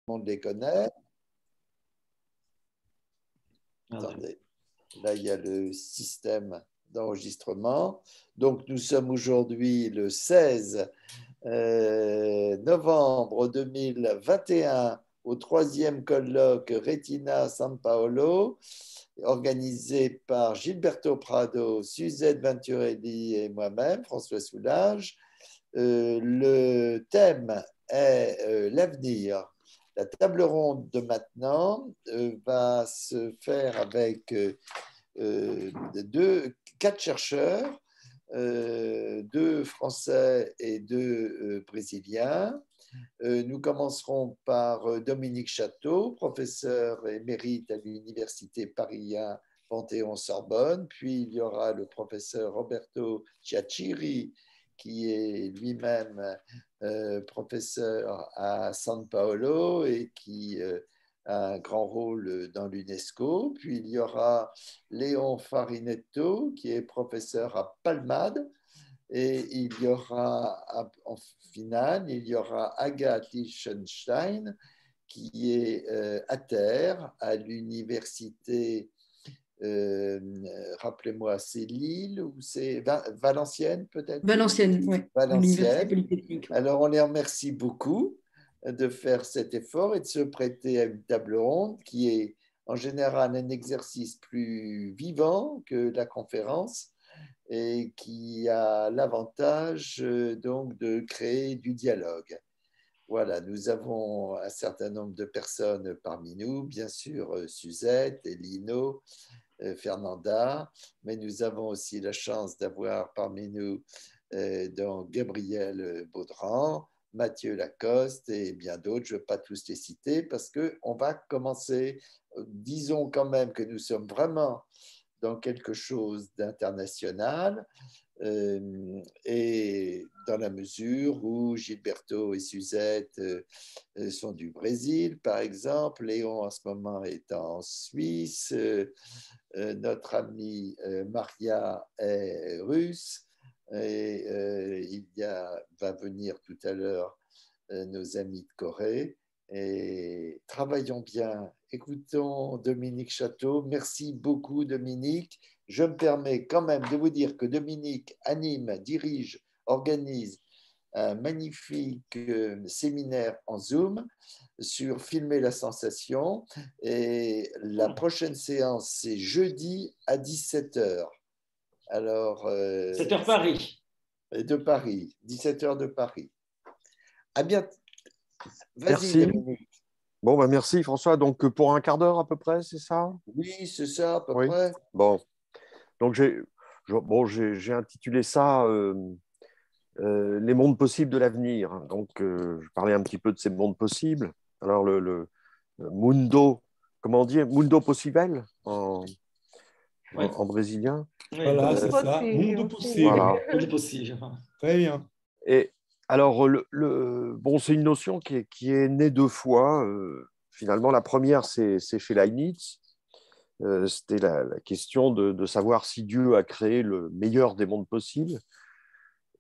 monde les connaît. Attendez, là il y a le système d'enregistrement. Donc nous sommes aujourd'hui le 16 novembre 2021 au troisième colloque Retina San Paolo, organisé par Gilberto Prado, Suzette Venturelli et moi-même, François Soulage. Le thème est l'avenir. La table ronde de maintenant va se faire avec quatre chercheurs, deux Français et deux Brésiliens. Nous commencerons par Dominique Château, professeur émérite à l'Université Paris 1 Panthéon-Sorbonne. Puis il y aura le professeur Roberto Ciacchiri, qui est lui-même professeur à San Paolo et qui a un grand rôle dans l'UNESCO. Puis il y aura Léon Farinetto, qui est professeur à Palmade. Et il y aura, en finale, il y aura Agathe Lichtenstein, qui est à Terre, à l'université, rappelez-moi, c'est Lille ou c'est Valenciennes peut-être? Valenciennes, oui. L'Université Valenciennes. Polytechnique. Alors, on les remercie beaucoup de faire cet effort et de se prêter à une table ronde qui est en général un exercice plus vivant que la conférence et qui a l'avantage donc de créer du dialogue. Voilà, nous avons un certain nombre de personnes parmi nous, bien sûr Suzette, Lino, Fernanda, mais nous avons aussi la chance d'avoir parmi nous donc Gabriel Baudran, Mathieu Lacoste et bien d'autres. Je ne vais pas tous les citer parce qu'on va commencer. Disons quand même que nous sommes vraiment dans quelque chose d'international et dans la mesure où Gilberto et Suzette sont du Brésil, par exemple. Léon, en ce moment, est en Suisse. Notre amie Maria est russe. Et va venir tout à l'heure nos amis de Corée. Et travaillons bien. Écoutons Dominique Château. Merci beaucoup, Dominique. Je me permets quand même de vous dire que Dominique anime, dirige, organise un magnifique séminaire en Zoom sur filmer la sensation. Et la prochaine séance, c'est jeudi à 17h. Alors, 7h Paris. De Paris, 17h de Paris. À bientôt. Merci. Dominique. Bon, bah merci François. Donc, pour un quart d'heure à peu près, c'est ça? Oui, c'est ça, à peu près. Bon. Donc, j'ai intitulé ça Les mondes possibles de l'avenir. Donc, je parlais un petit peu de ces mondes possibles. Alors, le mundo, comment on dit? Mundo possible en brésilien. Voilà, c'est ça. Mundo possible. Voilà. Mundo possible. Très bien. Et alors, bon, c'est une notion qui est née deux fois. Finalement, la première, c'est chez Leibniz. C'était la question de savoir si Dieu a créé le meilleur des mondes possibles.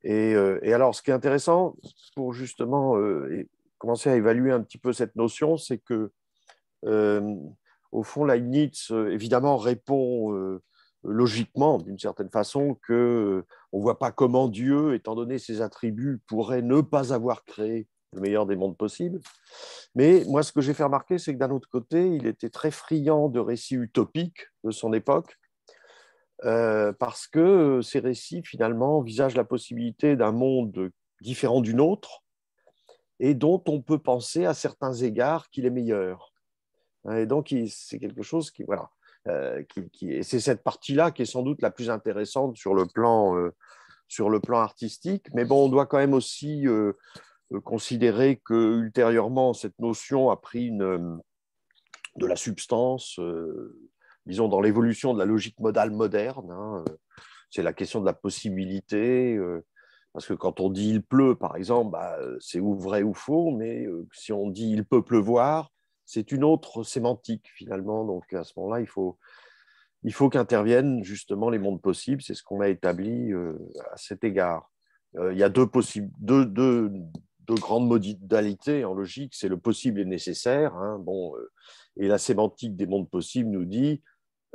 Et alors, ce qui est intéressant pour justement commencer à évaluer un petit peu cette notion, c'est que, au fond, Leibniz, évidemment, répond logiquement, d'une certaine façon, qu'on ne voit pas comment Dieu, étant donné ses attributs, pourrait ne pas avoir créé le meilleur des mondes possibles. Mais moi, ce que j'ai fait remarquer, c'est que d'un autre côté, il était très friand de récits utopiques de son époque, parce que ces récits, finalement, envisagent la possibilité d'un monde différent du nôtre et dont on peut penser à certains égards qu'il est meilleur. Et donc, c'est quelque chose qui, voilà, et c'est cette partie-là qui est sans doute la plus intéressante sur le plan artistique. Mais bon, on doit quand même aussi considérer que ultérieurement, cette notion a pris de la substance, disons, dans l'évolution de la logique modale moderne. Hein, c'est la question de la possibilité, parce que quand on dit il pleut, par exemple, c'est ou vrai ou faux, mais si on dit il peut pleuvoir, c'est une autre sémantique finalement. Donc à ce moment-là, il faut qu'interviennent justement les mondes possibles. C'est ce qu'on a établi à cet égard. Il y a deux deux grandes modalités en logique, c'est le possible et le nécessaire. Hein, et la sémantique des mondes possibles nous dit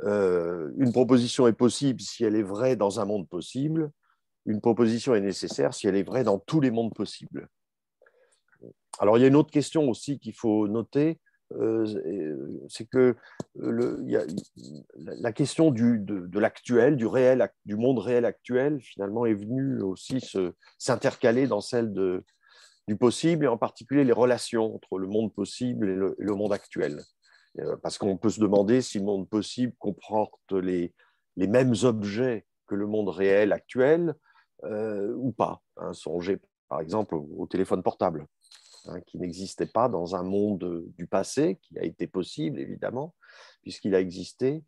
une proposition est possible si elle est vraie dans un monde possible, une proposition est nécessaire si elle est vraie dans tous les mondes possibles. Alors, il y a une autre question aussi qu'il faut noter, c'est que y a, la question de l'actuel, du monde réel actuel, finalement, est venue aussi s'intercaler dans celle du possible, et en particulier les relations entre le monde possible et le monde actuel. Parce qu'on peut se demander si le monde possible comporte les mêmes objets que le monde réel actuel ou pas. Hein, songez par exemple au téléphone portable, hein, qui n'existait pas dans un monde du passé, qui a été possible évidemment, puisqu'il a existé,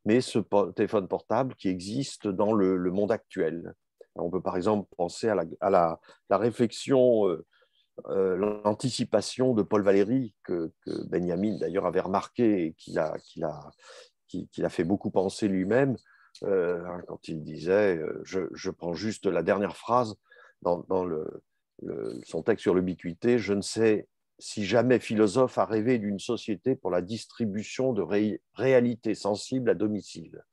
mais ce téléphone portable qui existe dans le monde actuel. On peut par exemple penser à la réflexion l'anticipation de Paul Valéry, que Benjamin d'ailleurs avait remarqué et qu'il a fait beaucoup penser lui-même, quand il disait, je prends juste la dernière phrase dans son texte sur l'ubiquité, je ne sais si jamais philosophe a rêvé d'une société pour la distribution de réalités sensibles à domicile.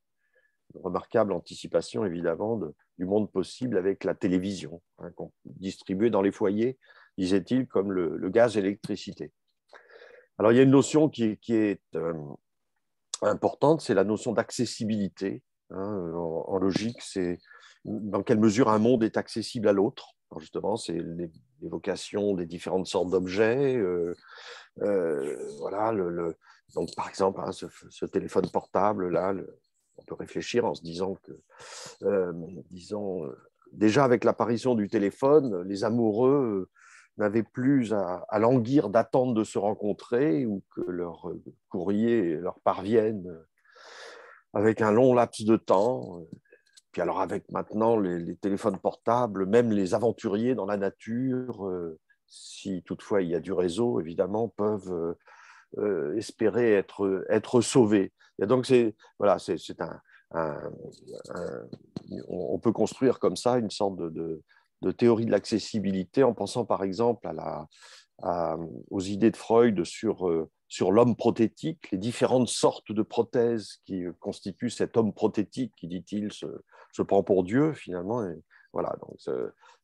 Une remarquable anticipation, évidemment, du monde possible avec la télévision, hein, distribuée dans les foyers, disait-il, comme le gaz et l'électricité. Alors, il y a une notion qui est importante, c'est la notion d'accessibilité. Hein, en logique, c'est dans quelle mesure un monde est accessible à l'autre. Justement, c'est l'évocation des différentes sortes d'objets. Voilà, donc, par exemple, hein, ce téléphone portable-là, on peut réfléchir en se disant que, déjà avec l'apparition du téléphone, les amoureux n'avaient plus à languir d'attendre de se rencontrer ou que leur courrier leur parvienne avec un long laps de temps. Puis alors avec maintenant les téléphones portables, même les aventuriers dans la nature, si toutefois il y a du réseau, évidemment, peuvent espérer être sauvés. Et donc voilà, on peut construire comme ça une sorte de théorie de l'accessibilité en pensant par exemple aux idées de Freud sur l'homme prothétique, les différentes sortes de prothèses qui constituent cet homme prothétique qui, dit-il, se prend pour Dieu finalement. Et voilà, donc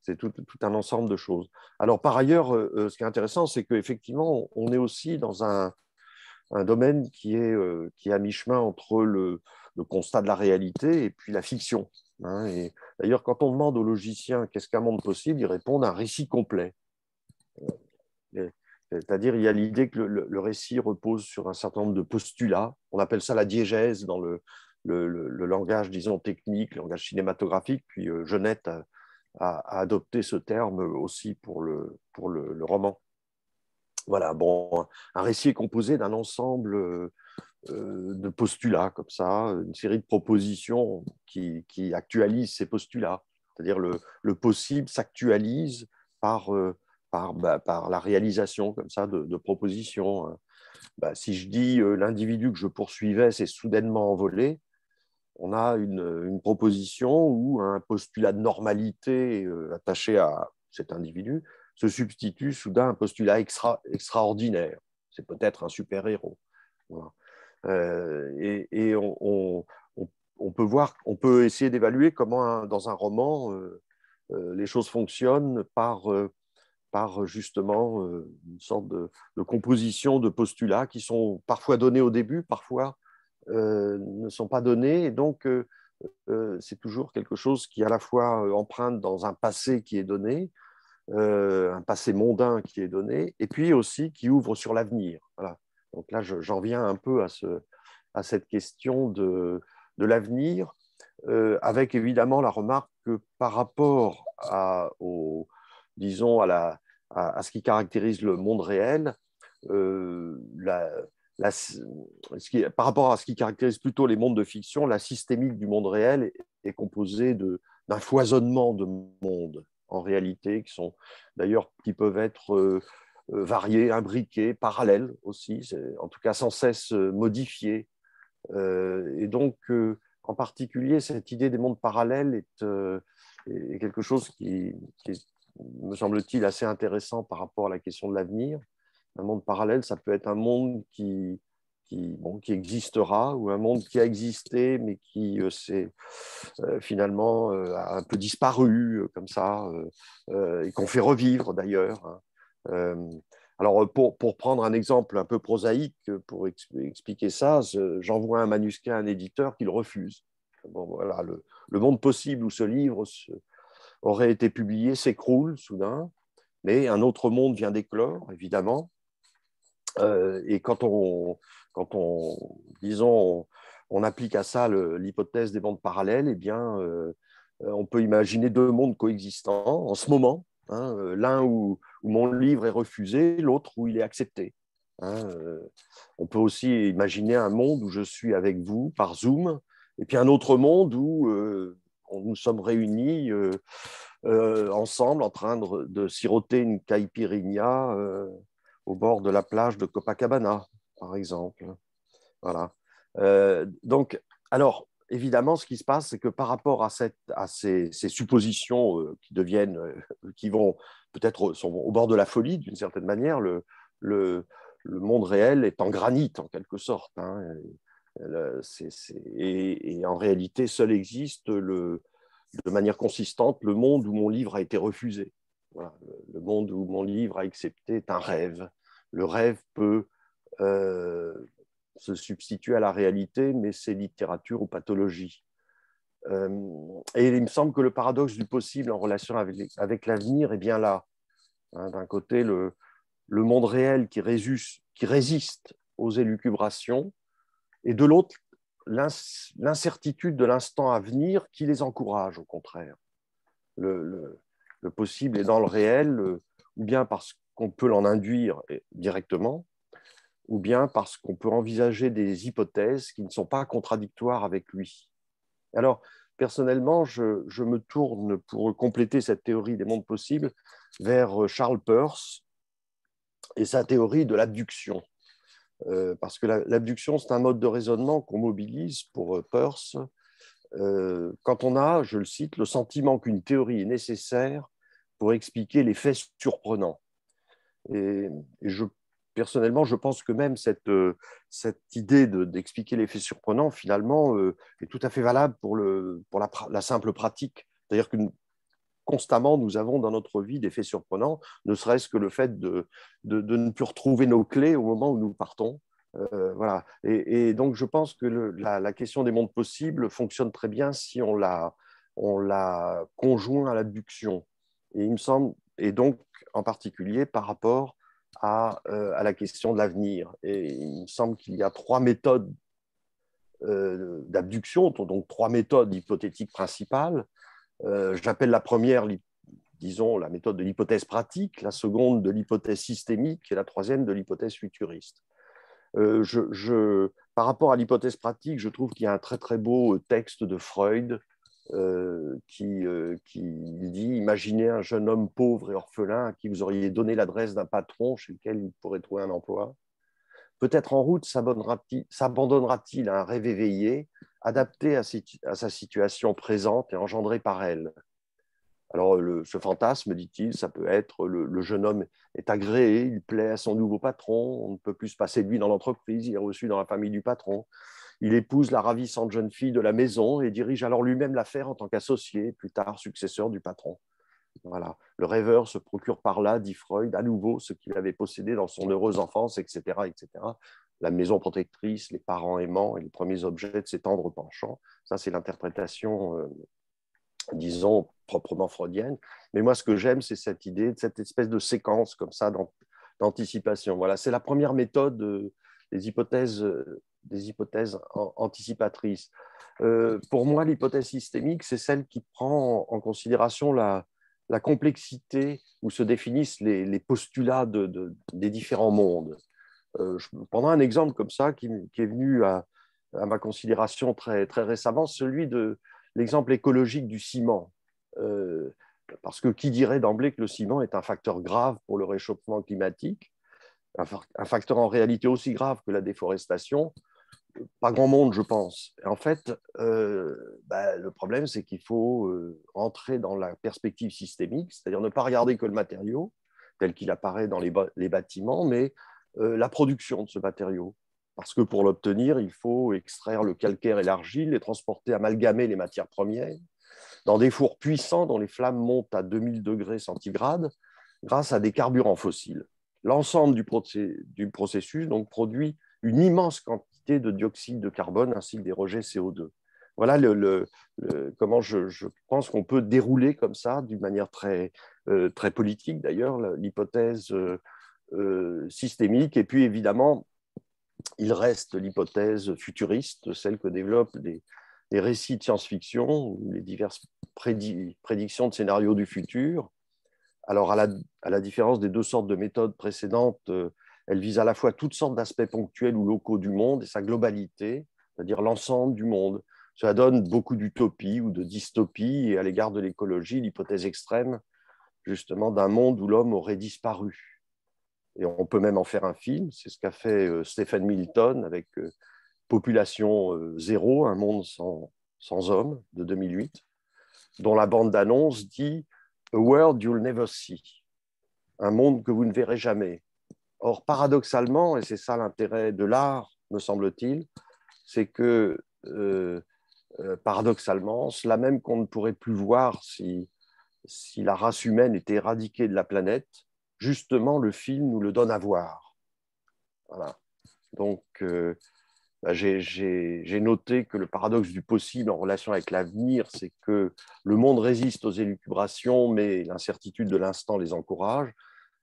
c'est tout un ensemble de choses. Alors par ailleurs, ce qui est intéressant, c'est qu'effectivement, on est aussi dans un domaine qui est à mi-chemin entre le constat de la réalité et puis la fiction. Hein. Et d'ailleurs, quand on demande aux logiciens qu'est-ce qu'un monde possible, ils répondent un récit complet. C'est-à-dire, il y a l'idée que le récit repose sur un certain nombre de postulats. On appelle ça la diégèse dans le langage, disons, technique, le langage cinématographique. Puis Genette a adopté ce terme aussi pour le roman. Voilà, bon, un récit est composé d'un ensemble de postulats, comme ça, une série de propositions qui actualisent ces postulats. C'est-à-dire le possible s'actualise par la réalisation, comme ça, de propositions. Si je dis l'individu que je poursuivais s'est soudainement envolé, on a une proposition ou un postulat de normalité attaché à cet individu se substitue soudain un postulat extraordinaire. C'est peut-être un super-héros. Voilà. Et on peut voir, on peut essayer d'évaluer comment dans un roman les choses fonctionnent par justement une sorte de composition de postulats qui sont parfois donnés au début, parfois ne sont pas donnés. Et donc, c'est toujours quelque chose qui à la fois emprunte dans un passé qui est donné, un passé mondain qui est donné, et puis aussi qui ouvre sur l'avenir. Voilà. Donc là, j'en viens un peu à cette question de l'avenir, avec évidemment la remarque que par rapport disons, à ce qui caractérise le monde réel, par rapport à ce qui caractérise plutôt les mondes de fiction, la systémique du monde réel est composée d'un foisonnement de mondes, en réalité, qui peuvent être variés, imbriqués, parallèles aussi, en tout cas sans cesse modifiés. Et donc, en particulier, cette idée des mondes parallèles est quelque chose qui est me semble-t-il, assez intéressant par rapport à la question de l'avenir. Un monde parallèle, ça peut être un monde qui existera, ou un monde qui a existé, mais qui finalement a un peu disparu, comme ça, et qu'on fait revivre d'ailleurs. Alors, pour prendre un exemple un peu prosaïque, pour expliquer ça, j'envoie un manuscrit à un éditeur qui le refuse. Bon, voilà, le monde possible où ce livre aurait été publié s'écroule soudain, mais un autre monde vient d'éclore, évidemment. Et quand disons, on applique à ça l'hypothèse des mondes parallèles, eh bien, on peut imaginer deux mondes coexistants en ce moment, hein, l'un où mon livre est refusé, l'autre où il est accepté. Hein. On peut aussi imaginer un monde où je suis avec vous par Zoom, et puis un autre monde où nous sommes réunis ensemble en train de siroter une caipirinha au bord de la plage de Copacabana, par exemple. Voilà. Donc, alors, évidemment, ce qui se passe, c'est que par rapport à ces suppositions qui vont peut-être sont au bord de la folie, d'une certaine manière, le monde réel est en granit, en quelque sorte. Hein. Et en réalité, seul existe de manière consistante le monde où mon livre a été refusé. Voilà. Le monde où mon livre a accepté est un rêve. Le rêve peut se substituer à la réalité, mais c'est littérature ou pathologie. Et il me semble que le paradoxe du possible en relation avec l'avenir est bien là. Hein, d'un côté, le monde réel qui résiste aux élucubrations, et de l'autre, l'incertitude de l'instant à venir qui les encourage, au contraire. Le possible est dans le réel, ou bien parce qu'on peut l'en induire directement, ou bien parce qu'on peut envisager des hypothèses qui ne sont pas contradictoires avec lui. Alors, personnellement, je me tourne pour compléter cette théorie des mondes possibles vers Charles Peirce et sa théorie de l'abduction. Parce que l'abduction, c'est un mode de raisonnement qu'on mobilise pour Peirce quand on a, je le cite, le sentiment qu'une théorie est nécessaire pour expliquer les faits surprenants. Et personnellement, je pense que même cette idée d'expliquer les faits surprenants, finalement, est tout à fait valable pour la simple pratique. C'est-à-dire que constamment, nous avons dans notre vie des faits surprenants, ne serait-ce que le fait de ne plus retrouver nos clés au moment où nous partons. Voilà. Et donc, je pense que la question des mondes possibles fonctionne très bien si on la conjoint à l'abduction. Et il me semble, et donc en particulier par rapport à la question de l'avenir. Et il me semble qu'il y a trois méthodes d'abduction, donc trois méthodes hypothétiques principales. J'appelle la première, disons, la méthode de l'hypothèse pratique, la seconde de l'hypothèse systémique et la troisième de l'hypothèse futuriste. Par rapport à l'hypothèse pratique, je trouve qu'il y a un très très beau texte de Freud qui dit « Imaginez un jeune homme pauvre et orphelin à qui vous auriez donné l'adresse d'un patron chez lequel il pourrait trouver un emploi. Peut-être en route s'abandonnera-t-il à un rêve éveillé, adapté à sa situation présente et engendré par elle. Alors, ce fantasme, dit-il, ça peut être le jeune homme est agréé, il plaît à son nouveau patron, on ne peut plus se passer de lui dans l'entreprise, il est reçu dans la famille du patron. Il épouse la ravissante jeune fille de la maison et dirige alors lui-même l'affaire en tant qu'associé, plus tard successeur du patron. » Voilà. Le rêveur se procure par là, dit Freud, à nouveau ce qu'il avait possédé dans son heureuse enfance, etc., etc. La maison protectrice, les parents aimants et les premiers objets de ses tendres penchants. Ça, c'est l'interprétation, disons, proprement freudienne. Mais moi, ce que j'aime, c'est cette idée, cette espèce de séquence comme ça d'anticipation. Voilà, c'est la première méthode des hypothèses anticipatrices. Pour moi, l'hypothèse systémique, c'est celle qui prend en considération la complexité où se définissent les postulats des différents mondes. Je prendrai un exemple comme ça qui est venu à ma considération très, très récemment, celui de l'exemple écologique du ciment. Parce que qui dirait d'emblée que le ciment est un facteur grave pour le réchauffement climatique, un facteur en réalité aussi grave que la déforestation, pas grand monde, je pense. Et en fait, le problème, c'est qu'il faut rentrer dans la perspective systémique, c'est-à-dire ne pas regarder que le matériau tel qu'il apparaît dans les bâtiments, mais la production de ce matériau. Parce que pour l'obtenir, il faut extraire le calcaire et l'argile, les transporter, amalgamer les matières premières dans des fours puissants dont les flammes montent à 2000 degrés centigrades grâce à des carburants fossiles. L'ensemble du processus donc, produit une immense quantité de dioxyde de carbone ainsi que des rejets CO2. Voilà comment je pense qu'on peut dérouler comme ça, d'une manière très politique d'ailleurs, l'hypothèse systémique. Et puis évidemment, il reste l'hypothèse futuriste, celle que développent les récits de science-fiction, les diverses prédictions de scénarios du futur. Alors, à la différence des deux sortes de méthodes précédentes, elles visent à la fois toutes sortes d'aspects ponctuels ou locaux du monde et sa globalité, c'est-à-dire l'ensemble du monde. Cela donne beaucoup d'utopie ou de dystopie, et à l'égard de l'écologie, l'hypothèse extrême, justement, d'un monde où l'homme aurait disparu. Et on peut même en faire un film, c'est ce qu'a fait Stephen Milton avec Population zéro, un monde sans hommes, de 2008, dont la bande d'annonce dit « A world you'll never see », un monde que vous ne verrez jamais. Or, paradoxalement, et c'est ça l'intérêt de l'art, me semble-t-il, c'est que, paradoxalement, cela même qu'on ne pourrait plus voir si la race humaine était éradiquée de la planète, justement, le film nous le donne à voir. Voilà. Donc, j'ai noté que le paradoxe du possible en relation avec l'avenir, c'est que le monde résiste aux élucubrations, mais l'incertitude de l'instant les encourage.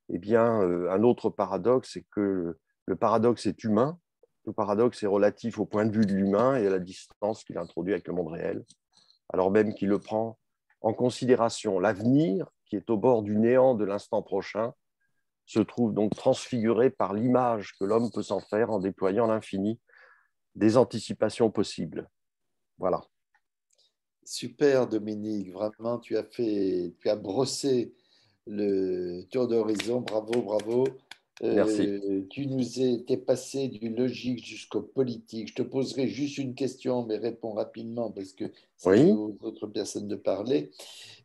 Eh bien, un autre paradoxe, c'est que le paradoxe est humain. Le paradoxe est relatif au point de vue de l'humain et à la distance qu'il introduit avec le monde réel, alors même qu'il le prend en considération. L'avenir, qui est au bord du néant de l'instant prochain, se trouve donc transfiguré par l'image que l'homme peut s'en faire en déployant l'infini des anticipations possibles. Voilà. Super, Dominique. Vraiment, tu as brossé le tour d'horizon. Bravo, bravo. Merci. T'es passé du logique jusqu'au politique. Je te poserai juste une question, mais réponds rapidement parce que c'est Oui. aux autres personnes de parler.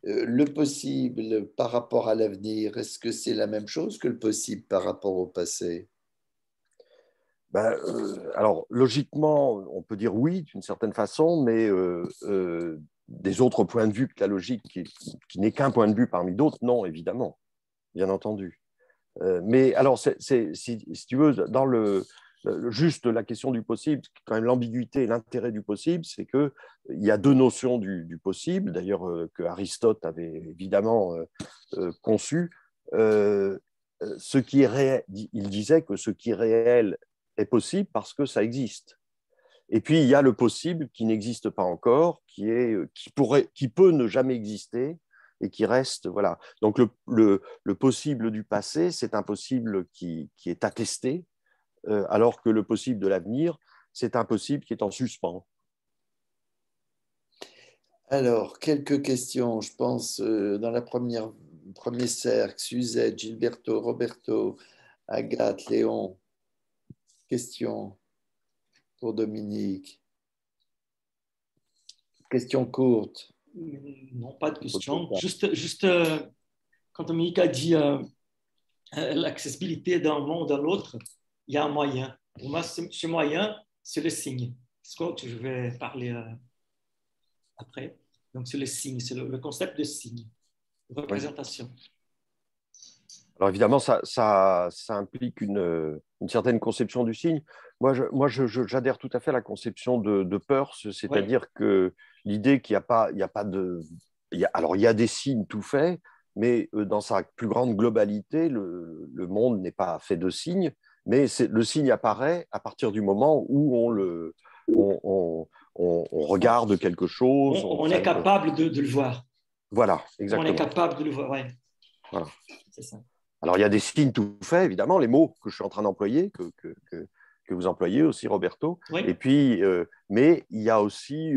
Le possible par rapport à l'avenir, est-ce que c'est la même chose que le possible par rapport au passé? Alors, logiquement, on peut dire oui, d'une certaine façon, mais des autres points de vue que la logique, qui n'est qu'un point de vue parmi d'autres, non, évidemment, bien entendu. Mais alors, si tu veux, dans juste la question du possible, quand même l'ambiguïté et l'intérêt du possible, c'est qu'il y a deux notions du possible, d'ailleurs que Aristote avait évidemment conçu. Ce qui est réel, il disait que ce qui est réel est possible parce que ça existe. Et puis, il y a le possible qui n'existe pas encore, qui peut ne jamais exister et qui reste. Voilà. Donc, le possible du passé, c'est un possible qui est attesté, alors que le possible de l'avenir, c'est un possible qui est en suspens. Alors, quelques questions. Je pense dans premier cercle, Suzette, Gilberto, Roberto, Agathe, Léon. Question pour Dominique. Question courte. Non, pas de question. Juste quand Dominique a dit l'accessibilité d'un monde à l'autre, il y a un moyen. Pour moi, ce moyen, c'est le signe. C'est ce que je vais parler après. Donc, c'est le signe, c'est le concept de signe, de représentation. Oui. Alors évidemment, ça implique une certaine conception du signe. Moi, j'adhère tout à fait à la conception de Peirce, c'est-à-dire que l'idée qu'il n'y a pas de... Alors, il y a des signes tout faits, mais dans sa plus grande globalité, le monde n'est pas fait de signes, mais le signe apparaît à partir du moment où on regarde quelque chose. On est capable de le voir. Voilà, exactement. On est capable de le voir, oui. Voilà. C'est ça. Alors, il y a des signes tout faits, évidemment, les mots que je suis en train d'employer, que vous employez aussi, Roberto. Oui. Et puis, mais il y a aussi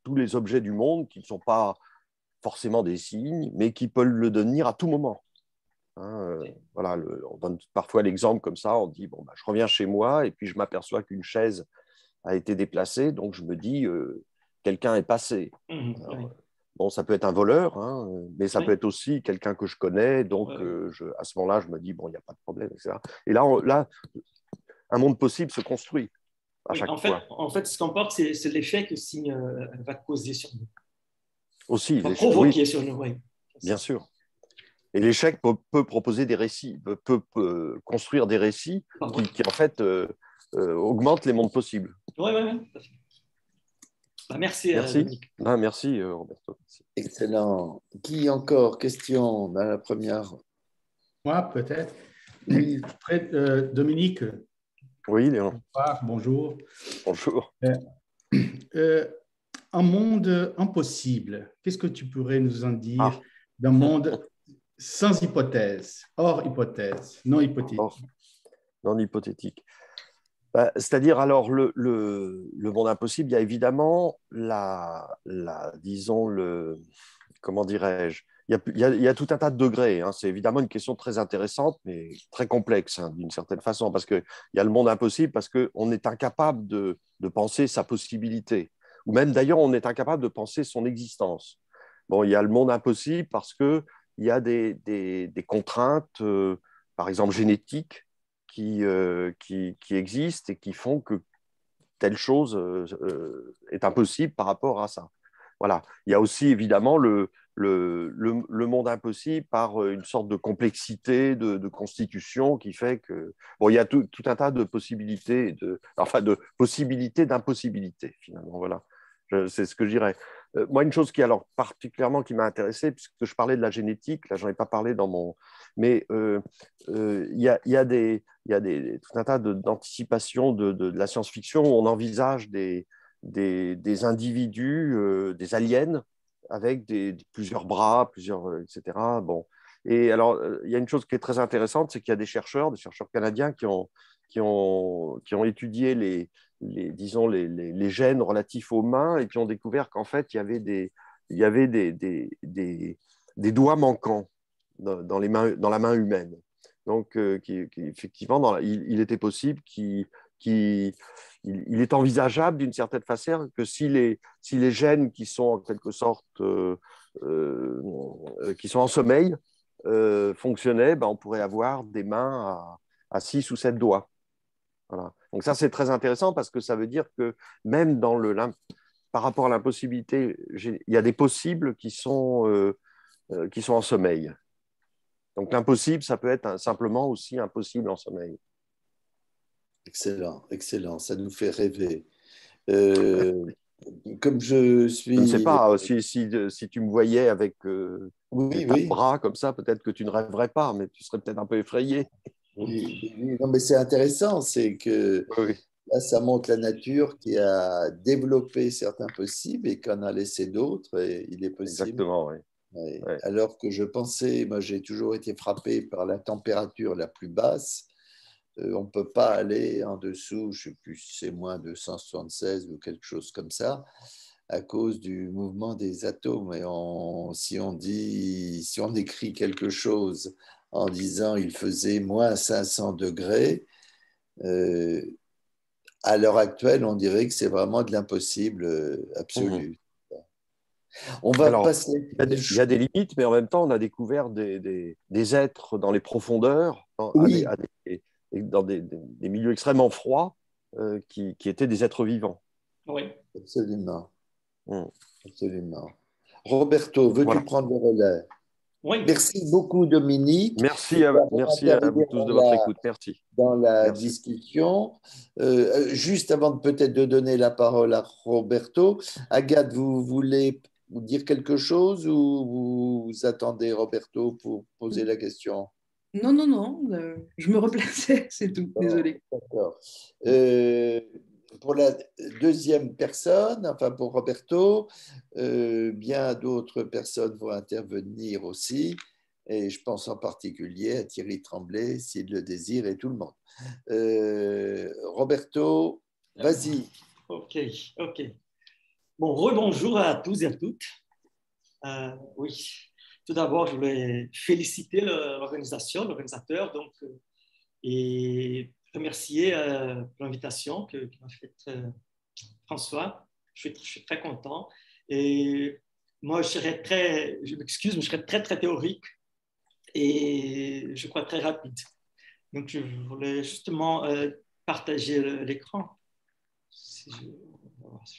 tous les objets du monde qui ne sont pas forcément des signes, mais qui peuvent le devenir à tout moment. Voilà, on donne parfois l'exemple comme ça, on dit, bon, je reviens chez moi et puis je m'aperçois qu'une chaise a été déplacé, donc je me dis, quelqu'un est passé. Oui. Alors, bon, ça peut être un voleur, hein, mais ça Oui. peut être aussi quelqu'un que je connais, donc Oui. à ce moment-là, je me dis, bon, il n'y a pas de problème, etc. Et là, un monde possible se construit à Oui, chaque fois. en fait, ce qu'on porte, c'est l'effet que le signe va causer sur nous, Aussi, va oui, provoquer sur nous. Oui. bien sûr. Et l'échec peut proposer des récits, peut construire des récits qui en fait, augmentent les mondes possibles. Oui, oui, oui. Bah, merci, Merci. Dominique. Merci, Roberto. Merci. Excellent. Qui encore? Question dans la première. Moi, peut-être. Oui. Dominique, Oui, Léon. bonjour. Bonjour. Un monde impossible, qu'est-ce que tu pourrais nous en dire Ah. d'un monde sans hypothèse, hors hypothèse, non hypothétique? Non hypothétique. C'est-à-dire, alors, le monde impossible, il y a évidemment disons, comment dirais-je, il y a tout un tas de degrés, hein. C'est évidemment une question très intéressante, mais très complexe, hein, d'une certaine façon, parce qu'il y a le monde impossible, parce qu'on est incapable de penser sa possibilité, ou même d'ailleurs, on est incapable de penser son existence. Bon, il y a le monde impossible parce qu'il y a des contraintes, par exemple génétiques, qui existent et qui font que telle chose est impossible par rapport à ça. Voilà. Il y a aussi évidemment le monde impossible par une sorte de complexité de constitution qui fait que bon, il y a tout un tas de possibilités, de possibilités d'impossibilités finalement. Voilà, c'est ce que je dirais. Moi, une chose qui alors particulièrement qui m'a intéressé, puisque je parlais de la génétique, là, j'en ai pas parlé dans mon, mais il y a tout un tas d'anticipations de la science-fiction où on envisage des individus, des aliens, avec plusieurs bras, etc. Bon. Et alors, il y a une chose qui est très intéressante, c'est qu'il y a des chercheurs canadiens qui ont étudié disons, les gènes relatifs aux mains et qui ont découvert qu'en fait, il y avait des doigts manquants dans la main humaine. Donc, effectivement, il était possible il est envisageable d'une certaine façon que si les gènes qui sont en quelque sorte qui sont en sommeil fonctionnaient, ben, on pourrait avoir des mains à 6 ou 7 doigts. Voilà. Donc ça, c'est très intéressant parce que ça veut dire que même par rapport à l'impossibilité, il y a des possibles qui sont en sommeil. Donc l'impossible, ça peut être simplement aussi impossible en sommeil. Excellent, excellent. Ça nous fait rêver. Comme je suis... Je ne sais pas, si tu me voyais avec des tas de Oui. bras comme ça, peut-être que tu ne rêverais pas, mais tu serais peut-être un peu effrayé. Oui. Non, mais c'est intéressant, c'est que Oui. là, ça montre la nature qui a développé certains possibles et qu'en a laissé d'autres, et il est possible. Exactement, oui. Ouais. Ouais. Alors que je pensais, moi j'ai toujours été frappé par la température la plus basse. On ne peut pas aller en dessous, je ne sais plus si c'est moins de 176 ou quelque chose comme ça, à cause du mouvement des atomes. Et si on écrit quelque chose en disant il faisait moins 500 degrés, à l'heure actuelle, on dirait que c'est vraiment de l'impossible absolu. On va Alors, passer. il y a des limites, mais en même temps, on a découvert des êtres dans les profondeurs, Oui, dans des milieux extrêmement froids, qui étaient des êtres vivants. Oui. absolument. Mm. Absolument. Roberto, veux-tu Voilà. prendre le relais? Oui. Merci beaucoup, Dominique, Merci à vous d'intervenir tous de votre écoute. Merci. dans la Merci. discussion. Juste avant peut-être de donner la parole à Roberto, Agathe, vous voulez dire quelque chose ou vous attendez Roberto pour poser la question? Non, je me replaçais, c'est tout, désolé. D'accord. Pour la deuxième personne, enfin pour Roberto, bien d'autres personnes vont intervenir aussi, et je pense en particulier à Thierry Tremblay, s'il le désire, et tout le monde. Roberto, vas-y. Ok. Bon, rebonjour à tous et à toutes. Oui, tout d'abord, je voulais féliciter l'organisateur, et remercier pour l'invitation qui m'a faite François. Je suis très content. Et moi, je m'excuse, mais je serais très, très théorique et je crois très rapide. Donc, je voulais justement partager l'écran. Si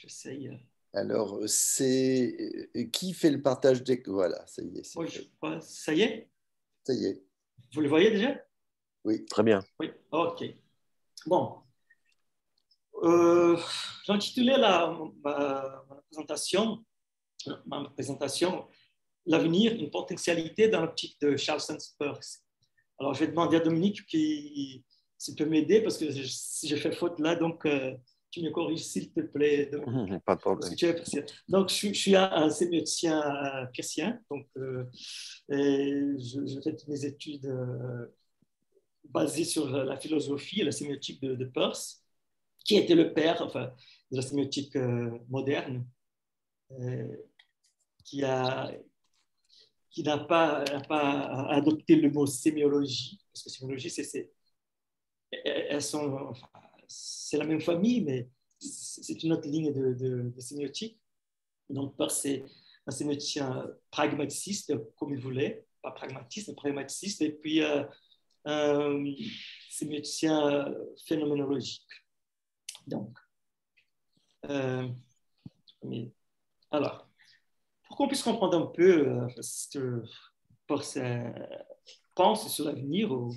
j'essaye. Alors, c'est qui fait le partage d'écran? Voilà, ça y est. Ça y est? Ça y est. Vous le voyez déjà? Oui. Très bien. Oui, OK. Bon. J'ai intitulé ma présentation L'avenir, une potentialité dans l'optique de Charleston Peirce. Alors, je vais demander à Dominique s'il peut m'aider parce que si je fais faute là, donc tu me corriges s'il te plaît. Pas de problème. Donc, je suis un sémioticien chrétien, donc je fais mes études basées sur la philosophie et la sémiotique de Peirce, qui était le père de la sémiotique moderne, qui n'a pas adopté le mot sémiologie, parce que sémiologie, c'est la même famille, mais c'est une autre ligne de sémiotique. Donc, Peirce, c'est un sémioticien pragmaticiste, comme il voulait, pas pragmatiste, mais pragmaticiste, et puis un sémioticien phénoménologique. Donc, alors, pour qu'on puisse comprendre un peu ce que Peirce pense sur l'avenir ou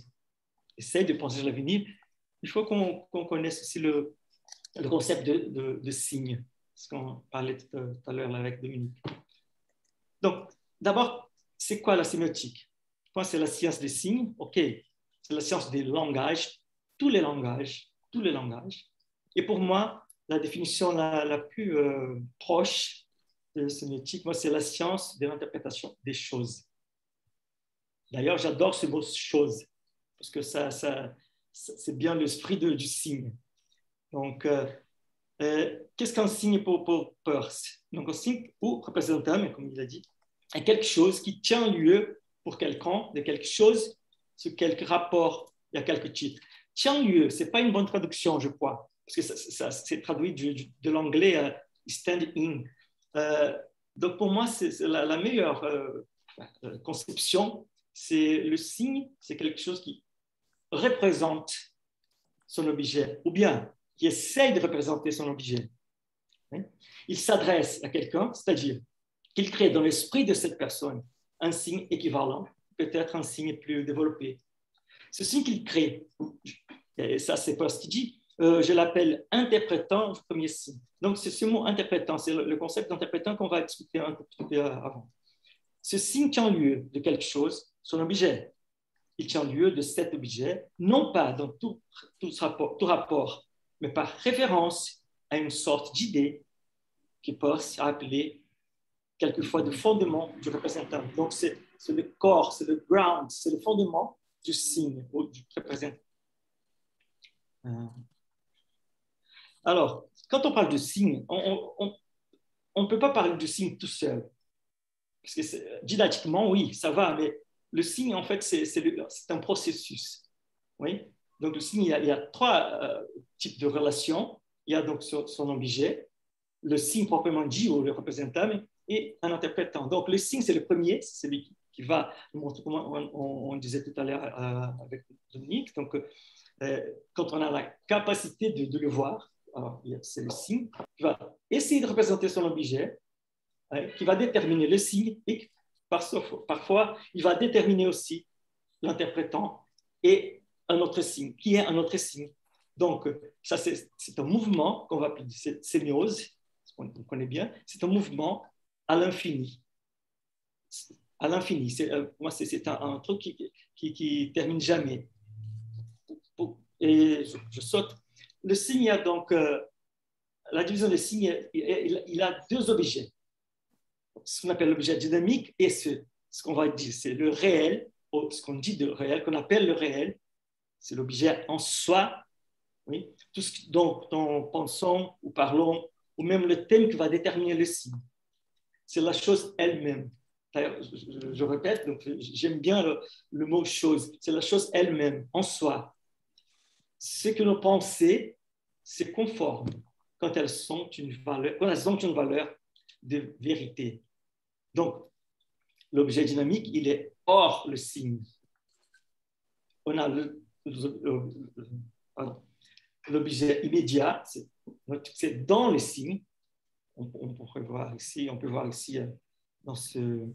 essaie de penser sur l'avenir, il faut qu'on connaisse aussi le concept de signe, ce qu'on parlait tout à l'heure avec Dominique. Donc, d'abord, c'est quoi la sémiotique? Moi, c'est la science des signes. OK, c'est la science des langages, tous les langages. Et pour moi, la définition la plus proche de sémiotique, moi, c'est la science de l'interprétation des choses. D'ailleurs, j'adore ce mot « chose » parce que c'est bien l'esprit du signe. Donc, qu'est-ce qu'un signe pour Peirce? Donc, un signe ou représentant, comme il a dit, est quelque chose qui tient lieu pour quelqu'un de quelque chose sur quelque rapport, il y a quelques titres. Tient lieu, ce n'est pas une bonne traduction, je crois, parce que ça c'est traduit de l'anglais stand in. Donc, pour moi, c'est la meilleure conception. C'est le signe, c'est quelque chose qui représente son objet, ou bien qui essaye de représenter son objet. Il s'adresse à quelqu'un, c'est-à-dire qu'il crée dans l'esprit de cette personne un signe équivalent, peut-être un signe plus développé. Ce signe qu'il crée, et ça c'est Peirce qui dit, je l'appelle interprétant du premier signe. Donc c'est ce mot interprétant, c'est le concept d'interprétant qu'on va expliquer un petit peu avant. Ce signe tient lieu de quelque chose, son objet. Il tient lieu de cet objet, non pas dans tout rapport, mais par référence à une sorte d'idée que Peirce a appelée quelquefois de fondement du représentant. Donc, c'est le corps, c'est le ground, c'est le fondement du signe ou du représentant. Alors, quand on parle de signe, on ne peut pas parler du signe tout seul. Parce que didactiquement, oui, ça va, mais le signe, en fait, c'est un processus. Oui? Donc, le signe, il y a trois types de relations. Il y a donc son objet, le signe proprement dit ou le représentant, et un interprétant. Donc, le signe, c'est le premier, c'est celui qui va nous montrer comment on disait tout à l'heure avec Dominique. Donc, quand on a la capacité de le voir, c'est le signe qui va essayer de représenter son objet, qui va déterminer le signe et parfois, il va déterminer aussi l'interprétant et un autre signe, qui est un autre signe. Donc, ça, c'est un mouvement qu'on va appeler sémiose, on connaît bien, c'est un mouvement à l'infini. À l'infini. Moi, c'est un truc qui termine jamais. Et je saute. Le signe, il y a donc, la division des signes, il a deux objets. Ce qu'on appelle l'objet dynamique et ce qu'on va dire, c'est le réel, ou ce qu'on dit de réel, qu'on appelle le réel, c'est l'objet en soi, oui, tout ce dont pensons ou parlons, ou même le thème qui va déterminer le signe. C'est la chose elle-même. D'ailleurs, je répète, donc j'aime bien le mot chose, c'est la chose elle-même, en soi. Ce que nos pensées, c'est conforme quand elles ont une valeur de vérité. Donc, l'objet dynamique, il est hors le signe. On a l'objet immédiat, c'est dans le signe. On peut voir ici dans ce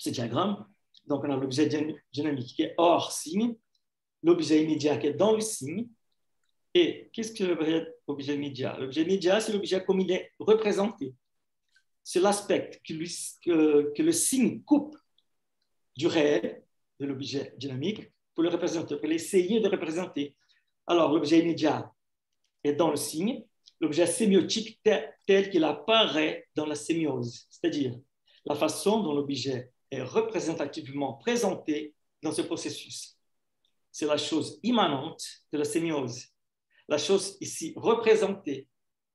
diagramme. Donc, on a l'objet dynamique qui est hors signe, l'objet immédiat qui est dans le signe. Et qu'est-ce que l'objet immédiat? L'objet immédiat, c'est l'objet comme il est représenté. C'est l'aspect que le signe coupe du réel, de l'objet dynamique, pour le représenter, pour l'essayer de représenter. Alors, l'objet immédiat est dans le signe, l'objet sémiotique tel qu'il apparaît dans la sémiose, c'est-à-dire la façon dont l'objet est représentativement présenté dans ce processus. C'est la chose immanente de la sémiose. La chose ici représentée,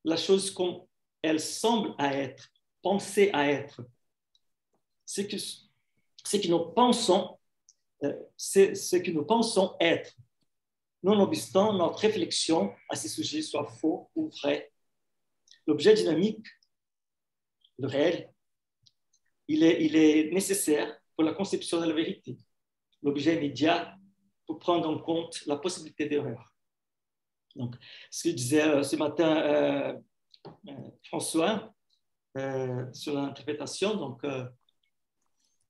la chose comme elle semble à être, pensée à être. C'est que nous pensons, c'est ce que nous pensons être, nonobstant notre réflexion à ce sujet soit faux ou vrai. L'objet dynamique, le réel, il est nécessaire pour la conception de la vérité. L'objet immédiat pour prendre en compte la possibilité d'erreur. Donc, ce que disait ce matin François sur l'interprétation, donc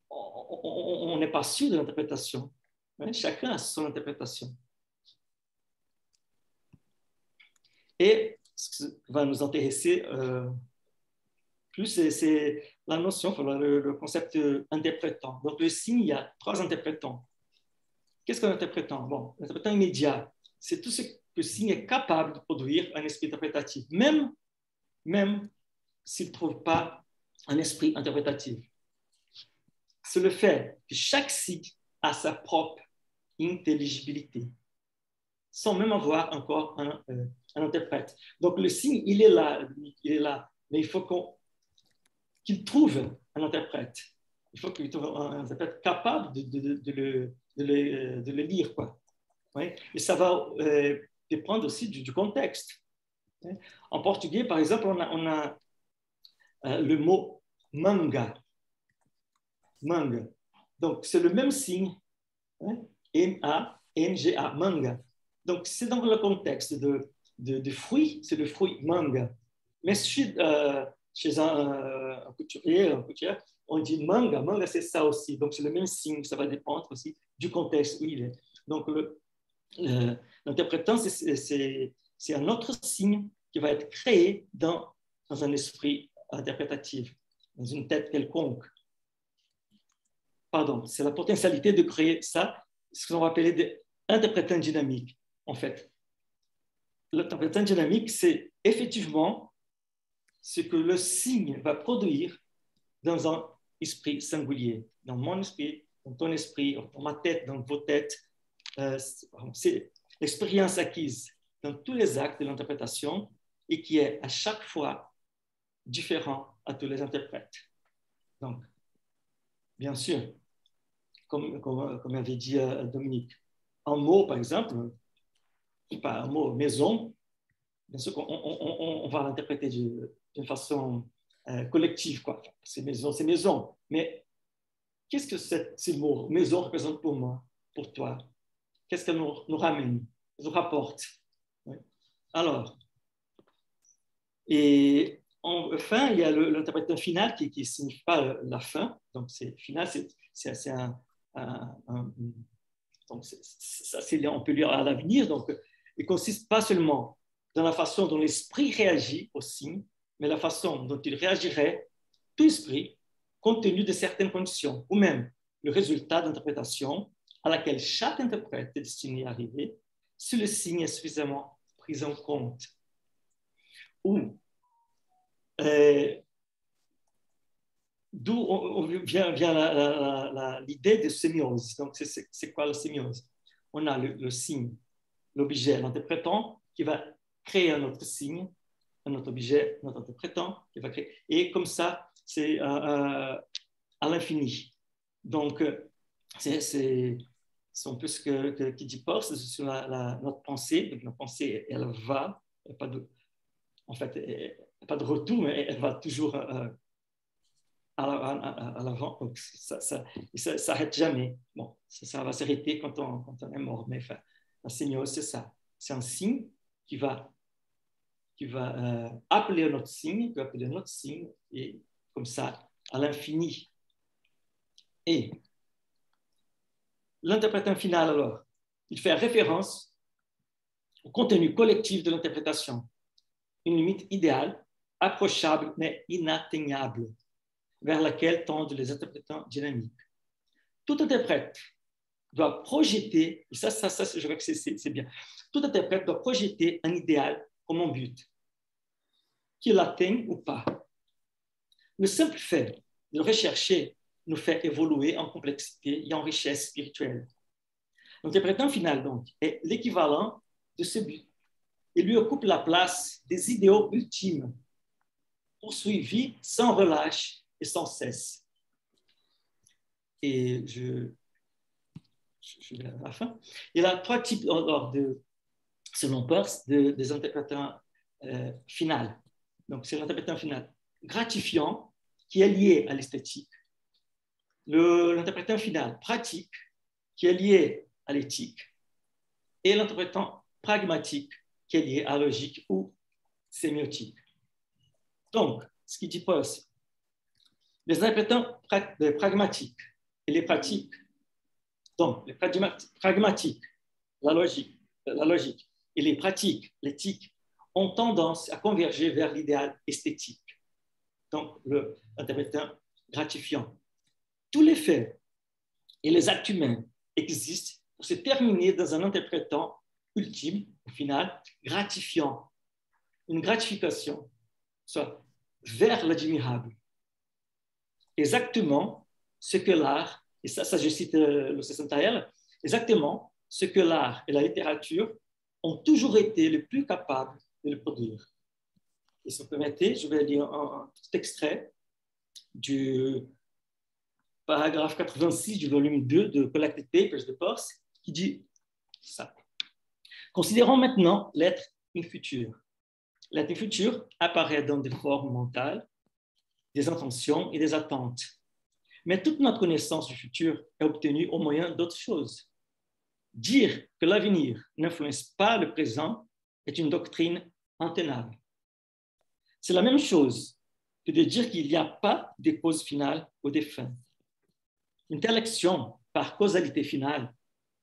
on n'est pas sûr de l'interprétation. Hein? Chacun a son interprétation. Et ce qui va nous intéresser plus, c'est la notion, le concept interprétant. Donc, le signe, il y a 3 interprétants. Qu'est-ce qu'un interprétant? Bon, l'interprétant immédiat, c'est tout ce que le signe est capable de produire un esprit interprétatif, même s'il ne trouve pas un esprit interprétatif. C'est le fait que chaque signe a sa propre intelligibilité, sans même avoir encore un interprète. Donc, le signe, il est là, mais il faut qu'il trouve un interprète. Il faut qu'il trouve un interprète capable de le lire, quoi. Ouais. Et ça va dépendre aussi du contexte. En portugais, par exemple, on a le mot manga. Manga. Donc, c'est le même signe, hein? M-A-N-G-A, manga. Donc, c'est dans le contexte de fruits, c'est le fruit manga. Mais chez un couturier, on dit manga. Manga, c'est ça aussi. Donc, c'est le même signe. Ça va dépendre aussi du contexte où il est. Donc, l'interprétant, c'est un autre signe qui va être créé dans un esprit interprétatif, dans une tête quelconque. Pardon, c'est la potentialité de créer ça, ce qu'on va appeler des interprétants dynamiques, en fait. L'interprétant dynamique, c'est effectivement ce que le signe va produire dans un esprit singulier, dans mon esprit, dans ton esprit, dans ma tête, dans vos têtes. C'est l'expérience acquise dans tous les actes de l'interprétation et qui est à chaque fois différent à tous les interprètes. Donc, bien sûr, comme avait dit Dominique, un mot, par exemple, un mot maison, bien sûr qu'on va l'interpréter d'une façon collective, quoi. C'est maison. Mais qu'est-ce que ce mot maison représente pour moi, pour toi? Qu'est-ce qu'elle nous ramène, nous rapporte? Oui. Alors, et enfin, il y a l'interprétation final qui ne signifie pas la fin. Donc, c'est final, c'est donc ça, on peut lire à l'avenir. Donc, il ne consiste pas seulement dans la façon dont l'esprit réagit au signe, mais la façon dont il réagirait, tout esprit, compte tenu de certaines conditions, ou même le résultat d'interprétation à laquelle chaque interprète est destiné à arriver, si le signe est suffisamment pris en compte. D'où vient l'idée de sémiose. Donc, c'est quoi la sémiose? On a le signe, l'objet, l'interprétant, qui va créer un autre signe, un autre objet, notre interprétant, qui va créer. Et comme ça, c'est à l'infini. Donc, c'est un peu ce que dit Paul sur notre pensée. Donc, notre pensée, elle va, il n'y a pas de en fait, pas de retour, mais elle va toujours à l'avant. Donc, ça s'arrête jamais. Bon, ça va s'arrêter quand on est mort. Mais enfin, la sémiose, c'est ça. C'est un signe qui va appeler un autre signe, et comme ça, à l'infini. Et l'interprétant final, alors, il fait référence au contenu collectif de l'interprétation, une limite idéale, approchable mais inatteignable, vers laquelle tendent les interprétants dynamiques. Tout interprète doit projeter, et ça je vois que c'est bien, tout interprète doit projeter un idéal comme un but, qu'il l'atteigne ou pas. Le simple fait de le rechercher nous fait évoluer en complexité et en richesse spirituelle. L'interprétant final, donc, est l'équivalent de ce but. Il lui occupe la place des idéaux ultimes, poursuivis sans relâche et sans cesse. Et je vais à la fin. Il y a 3 types, selon Peirce, des interprétants finaux. Donc, c'est l'interprétant final gratifiant qui est lié à l'esthétique. L'interprétant final pratique qui est lié à l'éthique. Et l'interprétant pragmatique qui est lié à la logique ou sémiotique. Donc, ce qui dit Peirce, les interprétants pragmatiques et les pratiques, donc les pragmatiques, la logique et les pratiques, l'éthique, ont tendance à converger vers l'idéal esthétique. Donc, l'interprétant gratifiant. Tous les faits et les actes humains existent pour se terminer dans un interprétant ultime, au final, gratifiant. Une gratification, soit vers l'admirable. Exactement ce que l'art, et ça je cite le Sessentael, exactement ce que l'art et la littérature ont toujours été les plus capables de le produire. Et si vous permettez, je vais lire un petit extrait du paragraphe 86 du volume 2 de Collected Papers de Peirce, qui dit ça. Considérons maintenant l'être infutur. L'être infutur apparaît dans des formes mentales, des intentions et des attentes. Mais toute notre connaissance du futur est obtenue au moyen d'autres choses. Dire que l'avenir n'influence pas le présent est une doctrine intenable. C'est la même chose que de dire qu'il n'y a pas de cause finale ou de fin. Une telle action, par causalité finale,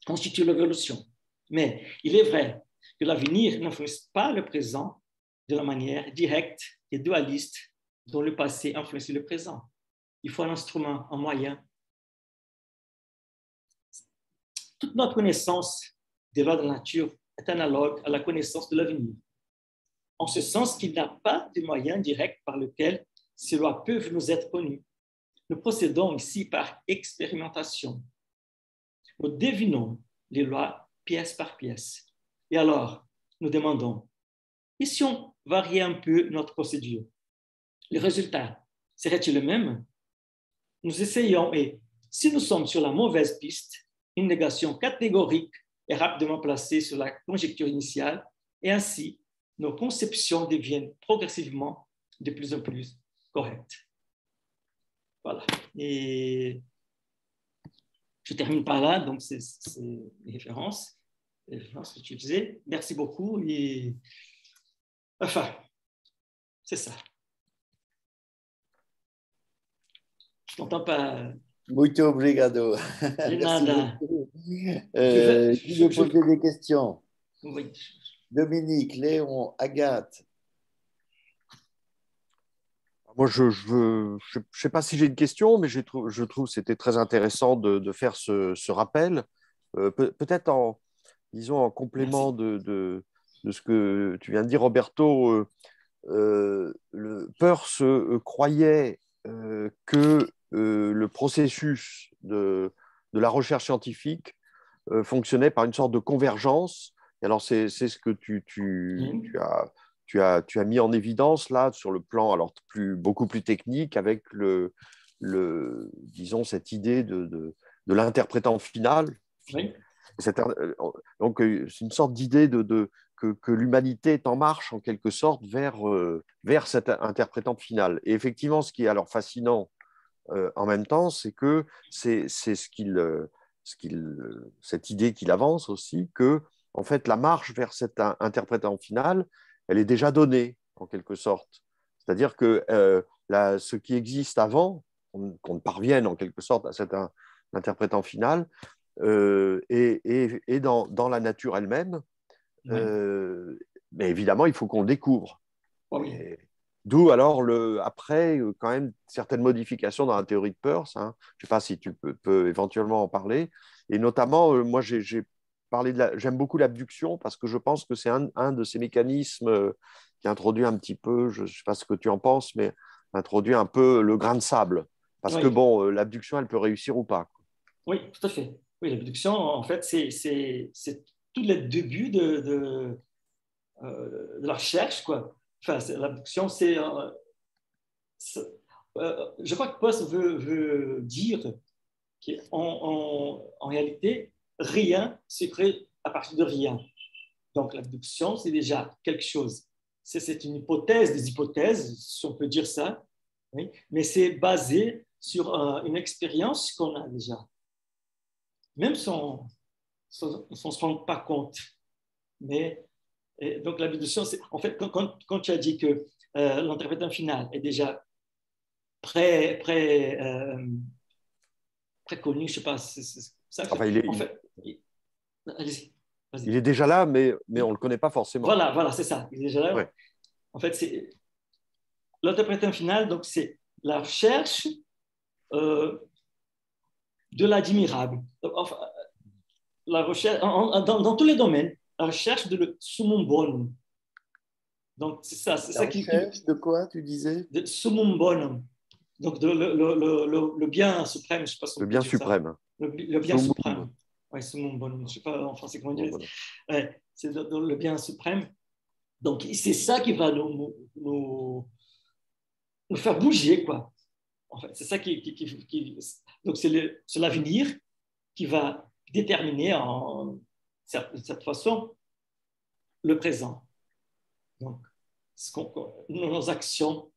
constitue l'évolution. Mais il est vrai que l'avenir n'influence pas le présent de la manière directe et dualiste dont le passé influence le présent. Il faut un instrument, un moyen. Toute notre connaissance des lois de la nature est analogue à la connaissance de l'avenir, en ce sens qu'il n'y a pas de moyen direct par lequel ces lois peuvent nous être connues. Nous procédons ici par expérimentation. Nous devinons les lois pièce par pièce. Et alors, nous demandons, et si on variait un peu notre procédure? Le résultat serait-il le même? Nous essayons et, si nous sommes sur la mauvaise piste, une négation catégorique est rapidement placée sur la conjecture initiale et ainsi, nos conceptions deviennent progressivement de plus en plus correctes. Voilà. Et je termine par là. Donc, c'est les références utilisées. Merci beaucoup. Et enfin, c'est ça. Je t'entends pas. Muito obrigado. De nada. Qui veut poser des questions? Oui. Dominique, Léon, Agathe. Moi, je sais pas si j'ai une question, mais je trouve que c'était très intéressant de faire ce rappel. Peut-être disons, en complément de ce que tu viens de dire, Roberto, Peirce croyait que le processus de la recherche scientifique fonctionnait par une sorte de convergence. Et alors, c'est ce que tu as mis en évidence là sur le plan alors beaucoup plus technique avec disons cette idée de l'interprétant final. Oui. Donc c'est une sorte d'idée de que l'humanité est en marche, en quelque sorte, vers cet interprétant final. Et effectivement, ce qui est alors fascinant en même temps, c'est que c'est cette idée qu'il avance aussi, que en fait, la marche vers cet interprétant final, elle est déjà donnée, en quelque sorte. C'est-à-dire que ce qui existe avant, qu'on ne parvienne en quelque sorte à cet interprétant final, est dans la nature elle-même. Mais évidemment, il faut qu'on le découvre. Oui. D'où alors, après, quand même, certaines modifications dans la théorie de Peirce. Hein. Je ne sais pas si tu peux éventuellement en parler. Et notamment, moi, j'ai parlé j'aime beaucoup l'abduction parce que je pense que c'est un de ces mécanismes qui introduit un petit peu, je ne sais pas ce que tu en penses, mais introduit un peu le grain de sable. Parce que, bon, l'abduction, elle peut réussir ou pas. Oui, tout à fait. Oui, l'abduction, en fait, c'est tout le début de la recherche, quoi. Enfin, l'abduction, je crois que Peirce veut dire qu'en réalité, rien se crée à partir de rien. Donc, l'abduction, c'est déjà quelque chose. C'est une hypothèse des hypothèses, si on peut dire ça, oui, mais c'est basé sur une expérience qu'on a déjà, même si on ne se rend pas compte. Mais donc, l'abduction, c'est en fait, quand tu as dit que l'interprétant final est déjà très connu, je ne sais pas, c'est ça. Enfin, En fait, allez-y. Il est déjà là, mais on ne le connaît pas forcément. Voilà, c'est ça. Il est déjà là. Ouais. En fait, c'est l'interprétant final, donc c'est la recherche de l'admirable. Enfin, la recherche, dans tous les domaines, la recherche de le summum bonum. Donc, c'est ça. C'est ça recherche de quoi, tu disais? De summum bonum. Donc, le bien suprême, je ne sais pas si on le peut bien dire suprême. ça. Le bien suprême. Oui, summum bonum. Je ne sais pas en français comment dire. Ouais, c'est le bien suprême. Donc, c'est ça qui va nous faire bouger, quoi. En fait, c'est ça donc, c'est l'avenir qui va déterminer en cette façon le présent. Donc, nos actions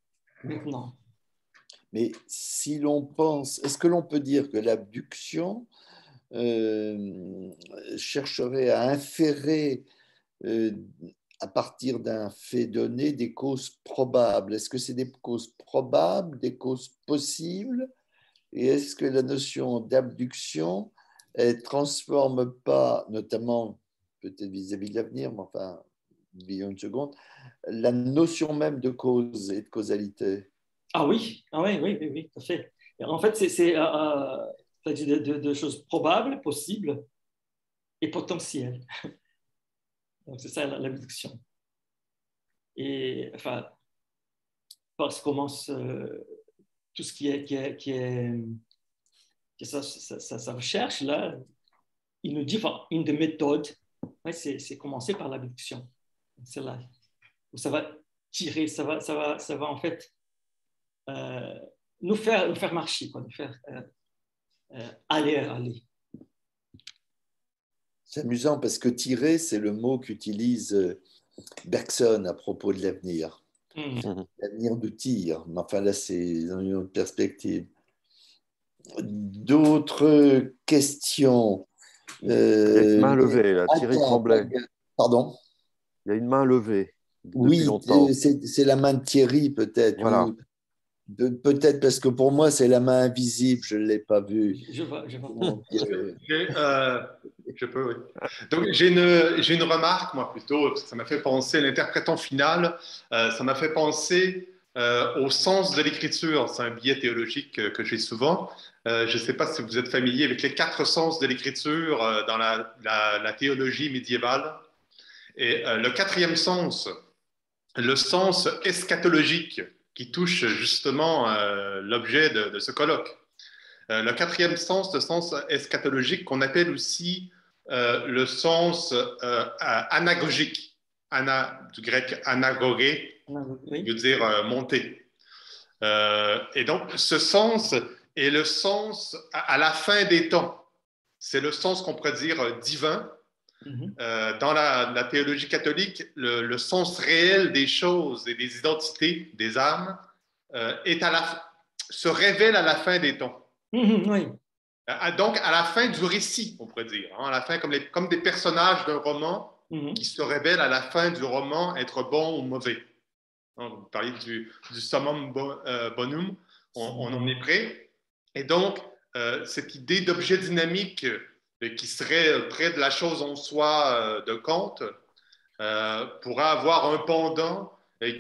maintenant. Mais si l'on pense, est-ce que l'on peut dire que l'abduction chercherait à inférer à partir d'un fait donné des causes probables? Est-ce que c'est des causes probables, des causes possibles? Et est-ce que la notion d'abduction ne transforme pas, notamment peut-être vis-à-vis de l'avenir, mais enfin, oublions une seconde, la notion même de cause et de causalité? Ah oui, tout à fait. En fait, c'est de choses probables, possibles et potentielles. Donc, c'est ça l'abduction. Et enfin, parce qu'on commence tout ce qui est sa recherche, là, il nous dit, enfin, une des méthodes, ouais, c'est commencer par l'abduction. C'est là où ça va tirer, ça va en fait nous faire marcher, quoi, nous faire aller. C'est amusant parce que tirer, c'est le mot qu'utilise Bergson à propos de l'avenir. L'avenir de tir. Mais enfin, là, c'est dans une autre perspective. D'autres questions? Il y a une main levée, là. Thierry Tremblay. Pardon? Il y a une main levée depuis oui, longtemps. C'est la main de Thierry, peut-être. Voilà. Peut-être parce que pour moi, c'est la main invisible, je ne l'ai pas vue. Je vois. Je peux, oui. Donc, j'ai une remarque, moi, plutôt, parce que ça m'a fait penser, l'interprétant final, ça m'a fait penser au sens de l'écriture. C'est un biais théologique que j'ai souvent. Je ne sais pas si vous êtes familier avec les 4 sens de l'écriture dans la théologie médiévale. Et le 4e sens, le sens eschatologique, qui touche justement l'objet de ce colloque. Le 4e sens, le sens eschatologique, qu'on appelle aussi le sens anagogique, du grec anagoré, Oui. veut dire monter. Et donc, ce sens est le sens à la fin des temps. C'est le sens qu'on pourrait dire divin, Dans la théologie catholique, le sens réel des choses et des identités des âmes se révèle à la fin des temps. Oui. Donc, à la fin du récit, on pourrait dire. Hein, à la fin, comme des personnages d'un roman qui se révèlent à la fin du roman être bons ou mauvais. Hein, vous parliez du summum bonum, on en est près. Et donc, cette idée d'objet dynamique qui serait près de la chose en soi de Kant pourra avoir un pendant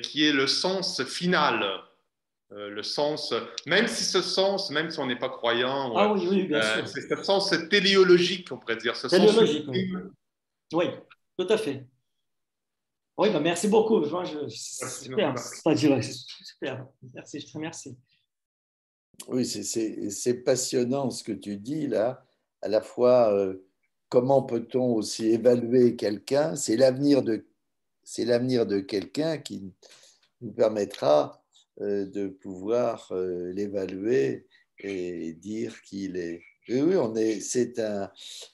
qui est le sens final. Le sens, même si ce sens, même si on n'est pas croyant, oui, bien sûr. c'est ce sens téléologique, on pourrait dire, ce sens Téléologique, ultime. oui, tout à fait. Oui, bah merci beaucoup. Super, super. Merci, je te remercie. Oui, c'est passionnant ce que tu dis là. À la fois, comment peut-on aussi évaluer quelqu'un? C'est l'avenir de quelqu'un qui nous permettra de pouvoir l'évaluer et dire qu'il est. Oui,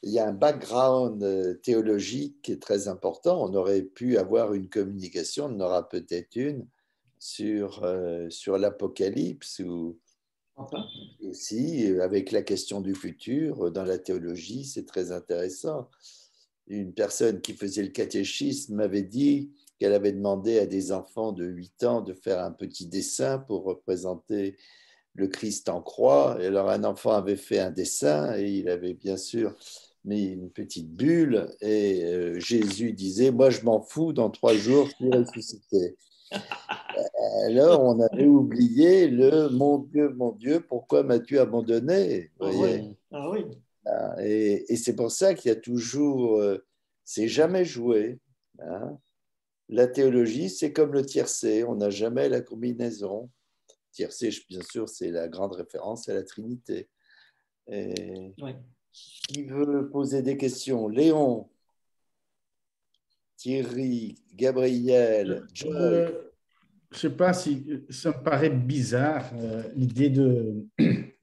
il y a un background théologique qui est très important. On aurait pu avoir une communication, on en aura peut-être une sur l'Apocalypse ou aussi avec la question du futur dans la théologie, c'est très intéressant. Une personne qui faisait le catéchisme m'avait dit qu'elle avait demandé à des enfants de 8 ans de faire un petit dessin pour représenter le Christ en croix. Et alors un enfant avait fait un dessin et il avait bien sûr mis une petite bulle et Jésus disait « Moi je m'en fous, dans 3 jours je suis ressuscité ». Alors on avait oublié le « Mon Dieu, pourquoi m'as-tu abandonné ?» Vous voyez ? Ah oui. Et c'est pour ça qu'il y a toujours, c'est jamais joué. Hein. La théologie, c'est comme le tiercé, on n'a jamais la combinaison. Tiercé, bien sûr, c'est la grande référence à la Trinité. Et qui veut poser des questions? Léon, Thierry, Gabriel, Joy. Je ne sais pas si ça me paraît bizarre, l'idée de,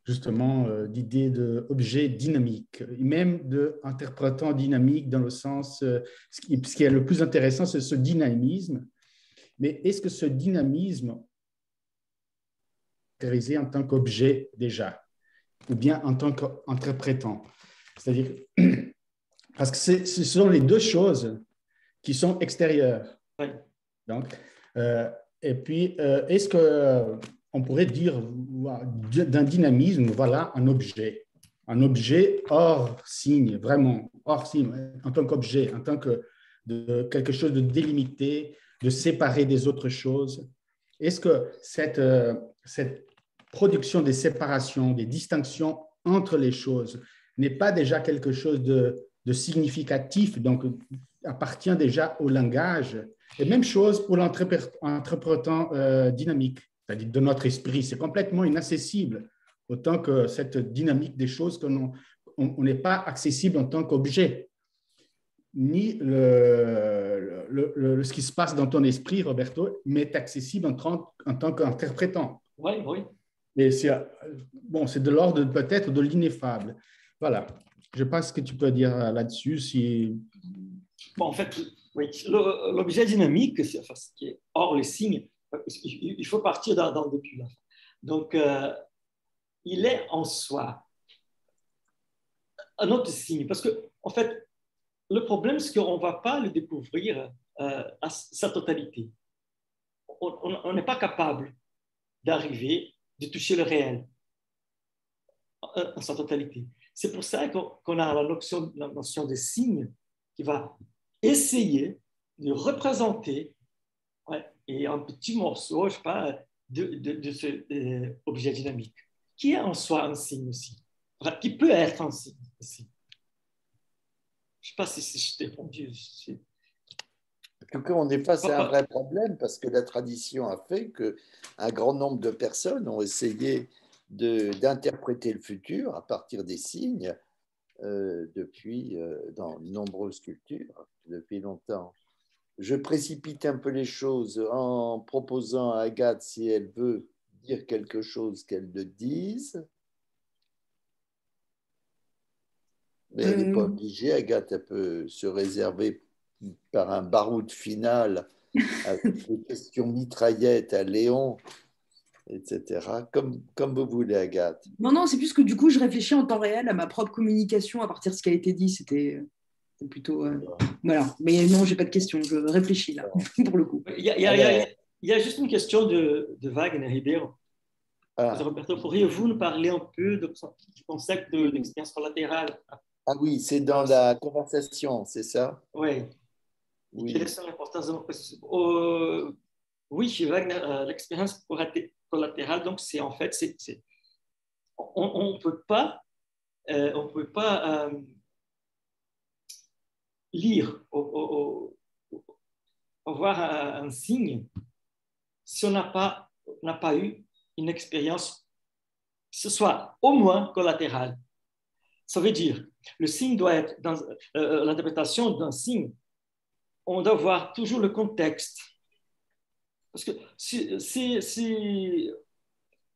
justement, l'idée d'objet dynamique, et même d'interprétant dynamique dans le sens, ce qui est le plus intéressant, c'est ce dynamisme. Mais est-ce que ce dynamisme est caractérisé en tant qu'objet déjà, ou bien en tant qu'interprétant? C'est-à-dire, parce que ce sont les deux choses qui sont extérieures. Oui. Donc, et puis, est-ce qu'on pourrait dire d'un dynamisme, voilà, un objet hors signe, vraiment, hors signe, en tant qu'objet, en tant que quelque chose de délimité, de séparé des autres choses. Est-ce que cette production des séparations, des distinctions entre les choses n'est pas déjà quelque chose de significatif, donc appartient déjà au langage? Et même chose pour l'interprétant dynamique, c'est-à-dire de notre esprit. C'est complètement inaccessible, autant que cette dynamique des choses qu'on n'est pas accessible en tant qu'objet. Ni ce qui se passe dans ton esprit, Roberto, mais est accessible en tant qu'interprétant. Oui, oui. Et c'est de l'ordre peut-être de l'ineffable. Voilà. Je ne sais pas ce que tu peux dire là-dessus. Bon, en fait, oui, l'objet dynamique, ce qui est hors les signes, il faut partir dans le début. Là. Donc, il est en soi un autre signe. Parce que, en fait, le problème, c'est qu'on ne va pas le découvrir à sa totalité. On n'est pas capable d'arriver, de toucher le réel en sa totalité. C'est pour ça qu'on a la notion de signe qui va essayer de représenter et un petit morceau, je sais pas, de ce objet dynamique, qui est en soi un signe aussi, qui peut être un signe aussi. Je ne sais pas si je t'ai répondu. En tout cas, on est face à un vrai problème parce que la tradition a fait qu'un grand nombre de personnes ont essayé d'interpréter le futur à partir des signes depuis, dans de nombreuses cultures, depuis longtemps. Je précipite un peu les choses en proposant à Agathe, si elle veut dire quelque chose, qu'elle le dise. Mais elle n'est pas obligée, Agathe, elle peut se réserver par un baroud final avec des questions mitraillettes à Léon, etc. Comme vous voulez, Agathe. Non, non, c'est plus que du coup, je réfléchis en temps réel à ma propre communication à partir de ce qui a été dit. C'était plutôt. Voilà. Mais non, j'ai pas de questions. Je réfléchis là, pour le coup. Il y a juste une question de Wagner Ribeiro. Roberto, pourriez-vous nous parler un peu du concept d'expérience collatérale? Ah oui, c'est dans la conversation, c'est ça? Oui. Oui. Quelle est son importance dans le processus? Oui, chez Wagner, l'expérience collatérale, donc c'est en fait, on ne peut pas, lire ou voir un signe si on n'a pas eu une expérience, ce soit au moins collatérale. Ça veut dire, le signe doit être, dans l'interprétation d'un signe, on doit voir toujours le contexte. Parce que si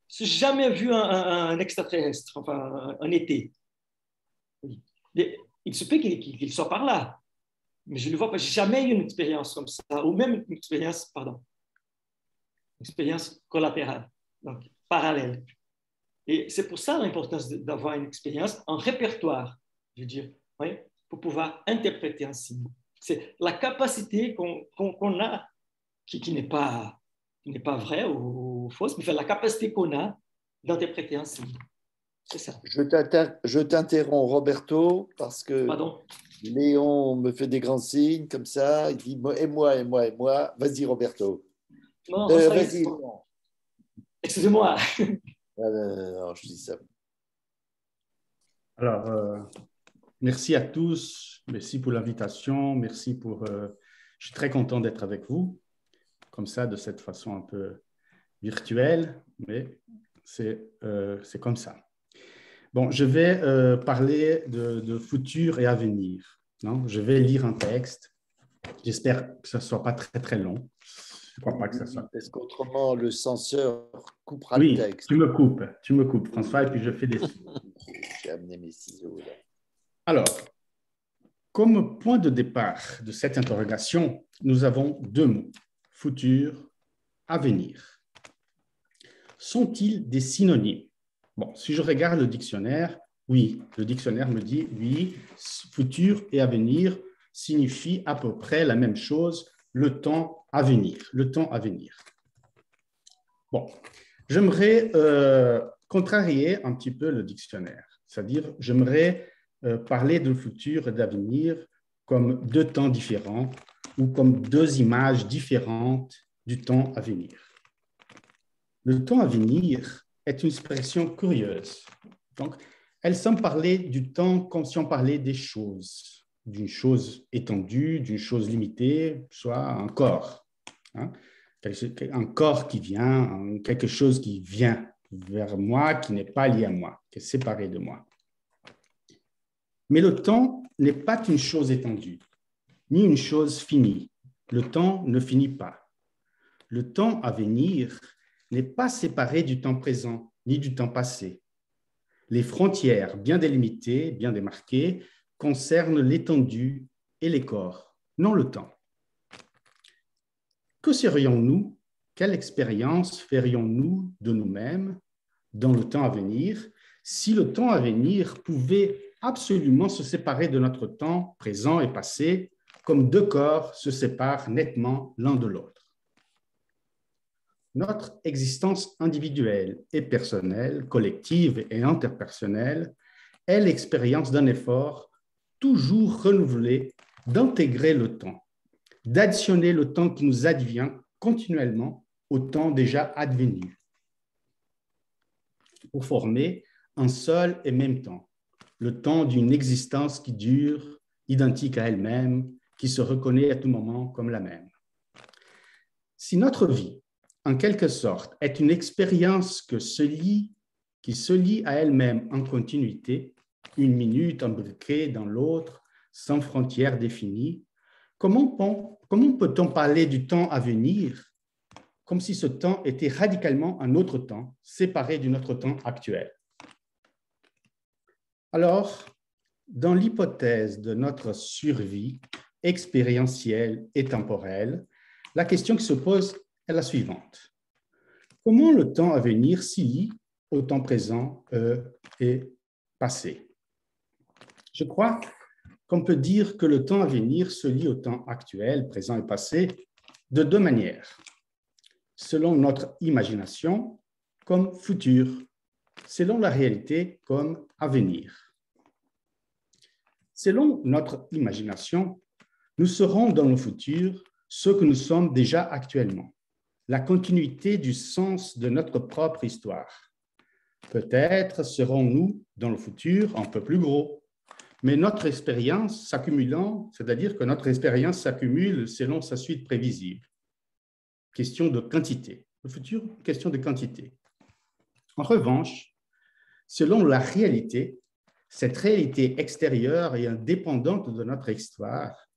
j'ai jamais vu un extraterrestre, enfin un été, il se peut qu'il soit par là, mais je ne le vois pas. J'ai jamais eu une expérience comme ça, ou même une expérience, expérience collatérale, donc parallèle. Et c'est pour ça l'importance d'avoir une expérience en répertoire, je veux dire, oui, pour pouvoir interpréter un signe. C'est la capacité qu'on a, qui n'est pas vraie ou fausse, mais la capacité qu'on a d'interpréter un signe. C'est ça. Je t'interromps, Roberto, parce que Pardon? Léon me fait des grands signes comme ça. Il dit et moi, et moi, et moi. Vas-y, Roberto. Non, Vas-y, Léon. Excusez-moi. Non, je dis ça. Alors, merci à tous. Merci pour l'invitation. Merci pour. Je suis très content d'être avec vous, comme ça, de cette façon un peu virtuelle, mais c'est comme ça. Bon, je vais parler de futur et avenir. Non? Je vais lire un texte. J'espère que ce ne soit pas très, très long. Je ne crois pas que ce soit. Parce qu'autrement, le censeur coupera Oui, le texte. tu me coupes, François, et puis je fais des sons. J'ai amené mes ciseaux là. Alors, comme point de départ de cette interrogation, nous avons deux mots, futur, avenir. Sont-ils des synonymes? Bon, si je regarde le dictionnaire, oui, le dictionnaire me dit oui, futur et avenir signifient à peu près la même chose, le temps à venir, le temps à venir. Bon, j'aimerais contrarier un petit peu le dictionnaire, c'est-à-dire j'aimerais parler de futur et d'avenir comme deux temps différents ou comme deux images différentes du temps à venir. Le temps à venir est une expression curieuse. Donc, elle semble parler du temps comme si on parlait des choses, d'une chose étendue, d'une chose limitée, soit un corps. Hein? Un corps qui vient, quelque chose qui vient vers moi, qui n'est pas lié à moi, qui est séparé de moi. Mais le temps n'est pas une chose étendue, ni une chose finie. Le temps ne finit pas. Le temps à venir n'est pas séparé du temps présent, ni du temps passé. Les frontières bien délimitées, bien démarquées, concernent l'étendue et les corps, non le temps. Que serions-nous? Quelle expérience ferions-nous de nous-mêmes dans le temps à venir si le temps à venir pouvait absolument se séparer de notre temps présent et passé, comme deux corps se séparent nettement l'un de l'autre? Notre existence individuelle et personnelle, collective et interpersonnelle est l'expérience d'un effort toujours renouvelé d'intégrer le temps, d'additionner le temps qui nous advient continuellement au temps déjà advenu pour former un seul et même temps, le temps d'une existence qui dure, identique à elle-même, qui se reconnaît à tout moment comme la même. Si notre vie, en quelque sorte, est une expérience qui se lie à elle-même en continuité, une minute imbriquée dans l'autre, sans frontières définies, comment peut-on parler du temps à venir comme si ce temps était radicalement un autre temps, séparé de notre temps actuel? Alors, dans l'hypothèse de notre survie expérientielle et temporelle, la question qui se pose est la suivante. Comment le temps à venir s'y lie au temps présent et passé? Je crois qu'on peut dire que le temps à venir se lie au temps actuel, présent et passé, de deux manières. Selon notre imagination, comme futur, selon la réalité, comme avenir. Selon notre imagination, nous serons dans le futur ce que nous sommes déjà actuellement, la continuité du sens de notre propre histoire. Peut-être serons-nous dans le futur un peu plus gros, mais notre expérience s'accumulant, c'est-à-dire que notre expérience s'accumule selon sa suite prévisible. Question de quantité. Le futur, question de quantité. En revanche, selon la réalité, cette réalité extérieure et indépendante de notre histoire,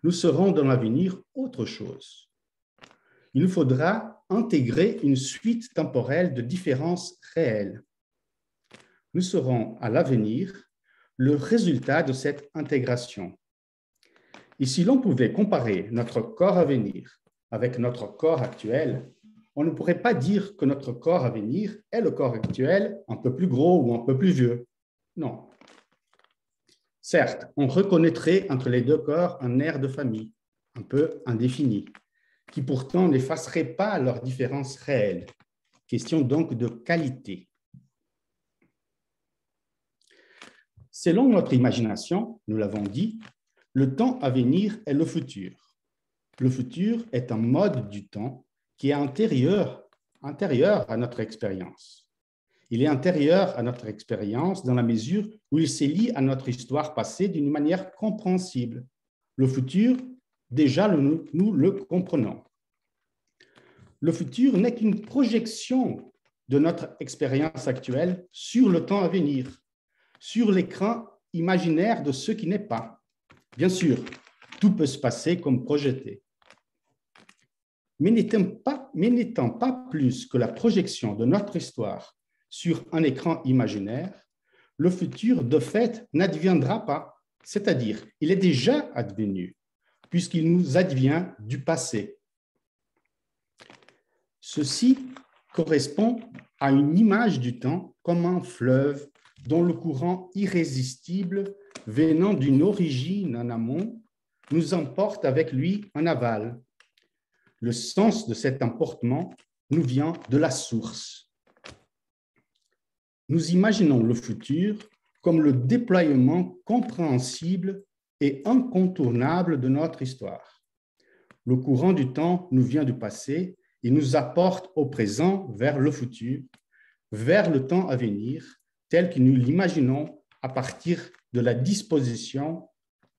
nous serons dans l'avenir autre chose. Il nous faudra intégrer une suite temporelle de différences réelles. Nous serons à l'avenir le résultat de cette intégration. Et si l'on pouvait comparer notre corps à venir avec notre corps actuel, on ne pourrait pas dire que notre corps à venir est le corps actuel un peu plus gros ou un peu plus vieux. Non. Certes, on reconnaîtrait entre les deux corps un air de famille, un peu indéfini, qui pourtant n'effacerait pas leurs différences réelles. Question donc de qualité. Selon notre imagination, nous l'avons dit, le temps à venir est le futur. Le futur est un mode du temps qui est antérieur à notre expérience. Il est antérieur à notre expérience dans la mesure où il se lie à notre histoire passée d'une manière compréhensible. Le futur, déjà, nous le comprenons. Le futur n'est qu'une projection de notre expérience actuelle sur le temps à venir, sur l'écran imaginaire de ce qui n'est pas. Bien sûr, tout peut se passer comme projeté. Mais n'étant pas plus que la projection de notre histoire sur un écran imaginaire, le futur, de fait, n'adviendra pas. C'est-à-dire, il est déjà advenu, puisqu'il nous advient du passé. Ceci correspond à une image du temps comme un fleuve dont le courant irrésistible, venant d'une origine en amont, nous emporte avec lui en aval. Le sens de cet emportement nous vient de la source. Nous imaginons le futur comme le déploiement compréhensible et incontournable de notre histoire. Le courant du temps nous vient du passé et nous apporte au présent vers le futur, vers le temps à venir, tel que nous l'imaginons à partir de la disposition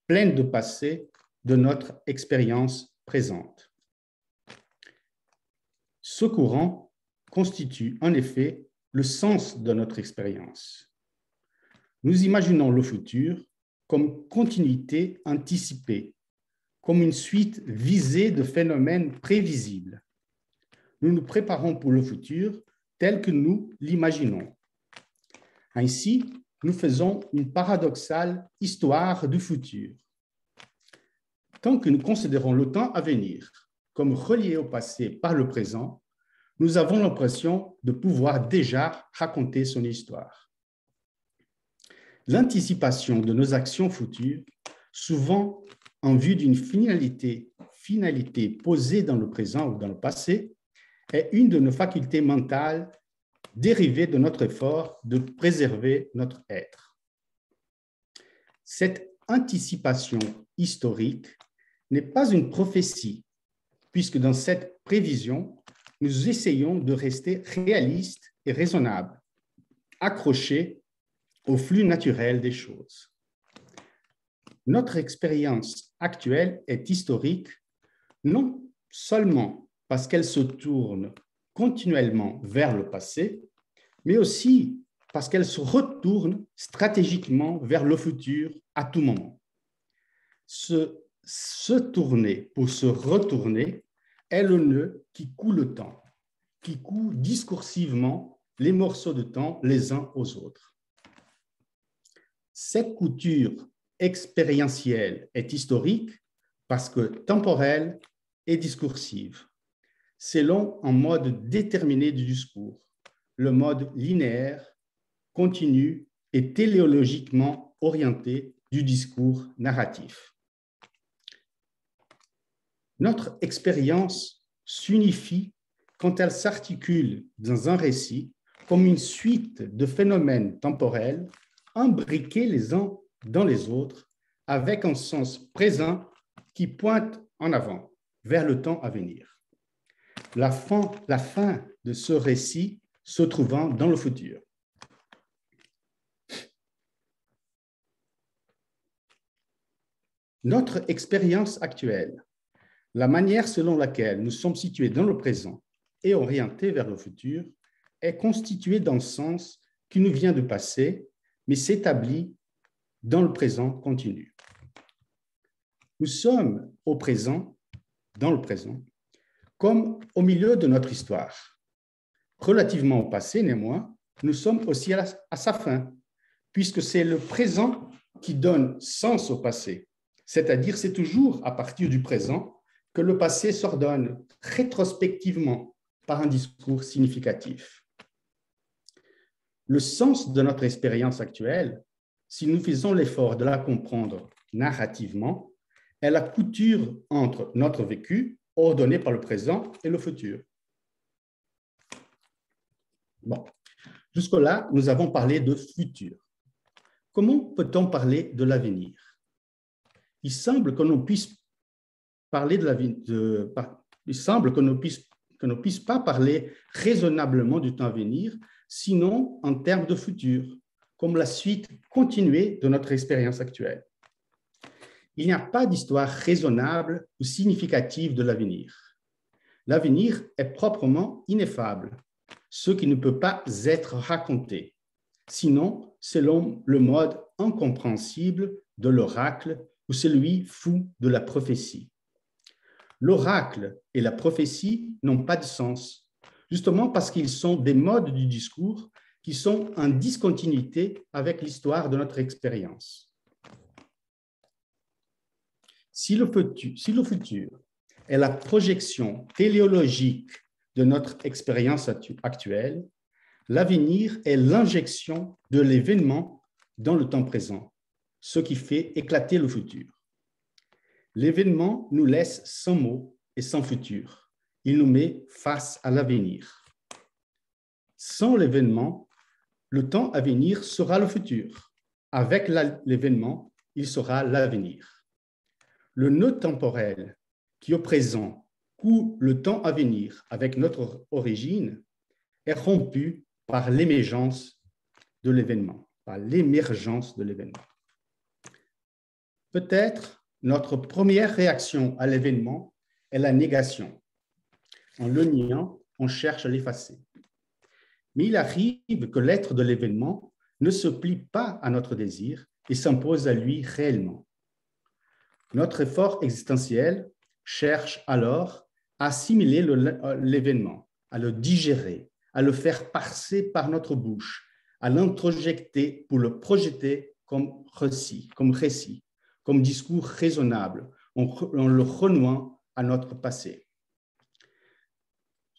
pleine de passé de notre expérience présente. Ce courant constitue en effet le sens de notre expérience. Nous imaginons le futur comme continuité anticipée, comme une suite visée de phénomènes prévisibles. Nous nous préparons pour le futur tel que nous l'imaginons. Ainsi, nous faisons une paradoxale histoire du futur. Tant que nous considérons le temps à venir comme relié au passé par le présent, nous avons l'impression de pouvoir déjà raconter son histoire. L'anticipation de nos actions futures, souvent en vue d'une finalité posée dans le présent ou dans le passé, est une de nos facultés mentales dérivée de notre effort de préserver notre être. Cette anticipation historique n'est pas une prophétie, puisque dans cette prévision, nous essayons de rester réalistes et raisonnables, accrochés au flux naturel des choses. Notre expérience actuelle est historique, non seulement parce qu'elle se tourne continuellement vers le passé, mais aussi parce qu'elle se retourne stratégiquement vers le futur à tout moment. Se tourner pour se retourner est le nœud qui coud le temps, qui coud discursivement les morceaux de temps les uns aux autres. Cette couture expérientielle est historique parce que temporelle et discursive, selon un mode déterminé du discours, le mode linéaire, continu et téléologiquement orienté du discours narratif. Notre expérience s'unifie quand elle s'articule dans un récit comme une suite de phénomènes temporels imbriqués les uns dans les autres avec un sens présent qui pointe en avant vers le temps à venir. La fin de ce récit se trouvant dans le futur. Notre expérience actuelle, la manière selon laquelle nous sommes situés dans le présent et orientés vers le futur, est constituée d'un sens qui nous vient du passé, mais s'établit dans le présent continu. Nous sommes au présent, dans le présent, comme au milieu de notre histoire. Relativement au passé, néanmoins, nous sommes aussi à sa fin, puisque c'est le présent qui donne sens au passé. C'est-à-dire, c'est toujours à partir du présent que le passé s'ordonne rétrospectivement par un discours significatif. Le sens de notre expérience actuelle, si nous faisons l'effort de la comprendre narrativement, est la couture entre notre vécu, ordonné par le présent, et le futur. Bon, jusque-là, nous avons parlé de futur. Comment peut-on parler de l'avenir? Il semble que l'on puisse parler de l'avenir. Il semble que l'on puisse pas parler raisonnablement du temps à venir, sinon en termes de futur, comme la suite continuée de notre expérience actuelle. Il n'y a pas d'histoire raisonnable ou significative de l'avenir. L'avenir est proprement ineffable, ce qui ne peut pas être raconté, sinon selon le mode incompréhensible de l'oracle ou celui fou de la prophétie. L'oracle et la prophétie n'ont pas de sens, justement parce qu'ils sont des modes du discours qui sont en discontinuité avec l'histoire de notre expérience. Si le futur est la projection téléologique de notre expérience actuelle, l'avenir est l'injection de l'événement dans le temps présent, ce qui fait éclater le futur. L'événement nous laisse sans mots et sans futur. Il nous met face à l'avenir. Sans l'événement, le temps à venir sera le futur. Avec l'événement, il sera l'avenir. Le nœud temporel qui au présent coud le temps à venir avec notre origine est rompu par l'émergence de l'événement, Peut-être notre première réaction à l'événement est la négation. En le niant, on cherche à l'effacer. Mais il arrive que l'être de l'événement ne se plie pas à notre désir et s'impose à lui réellement. Notre effort existentiel cherche alors à assimiler l'événement, à le digérer, à le faire passer par notre bouche, à l'introjecter pour le projeter comme récit, comme discours raisonnable, en le renouant à notre passé.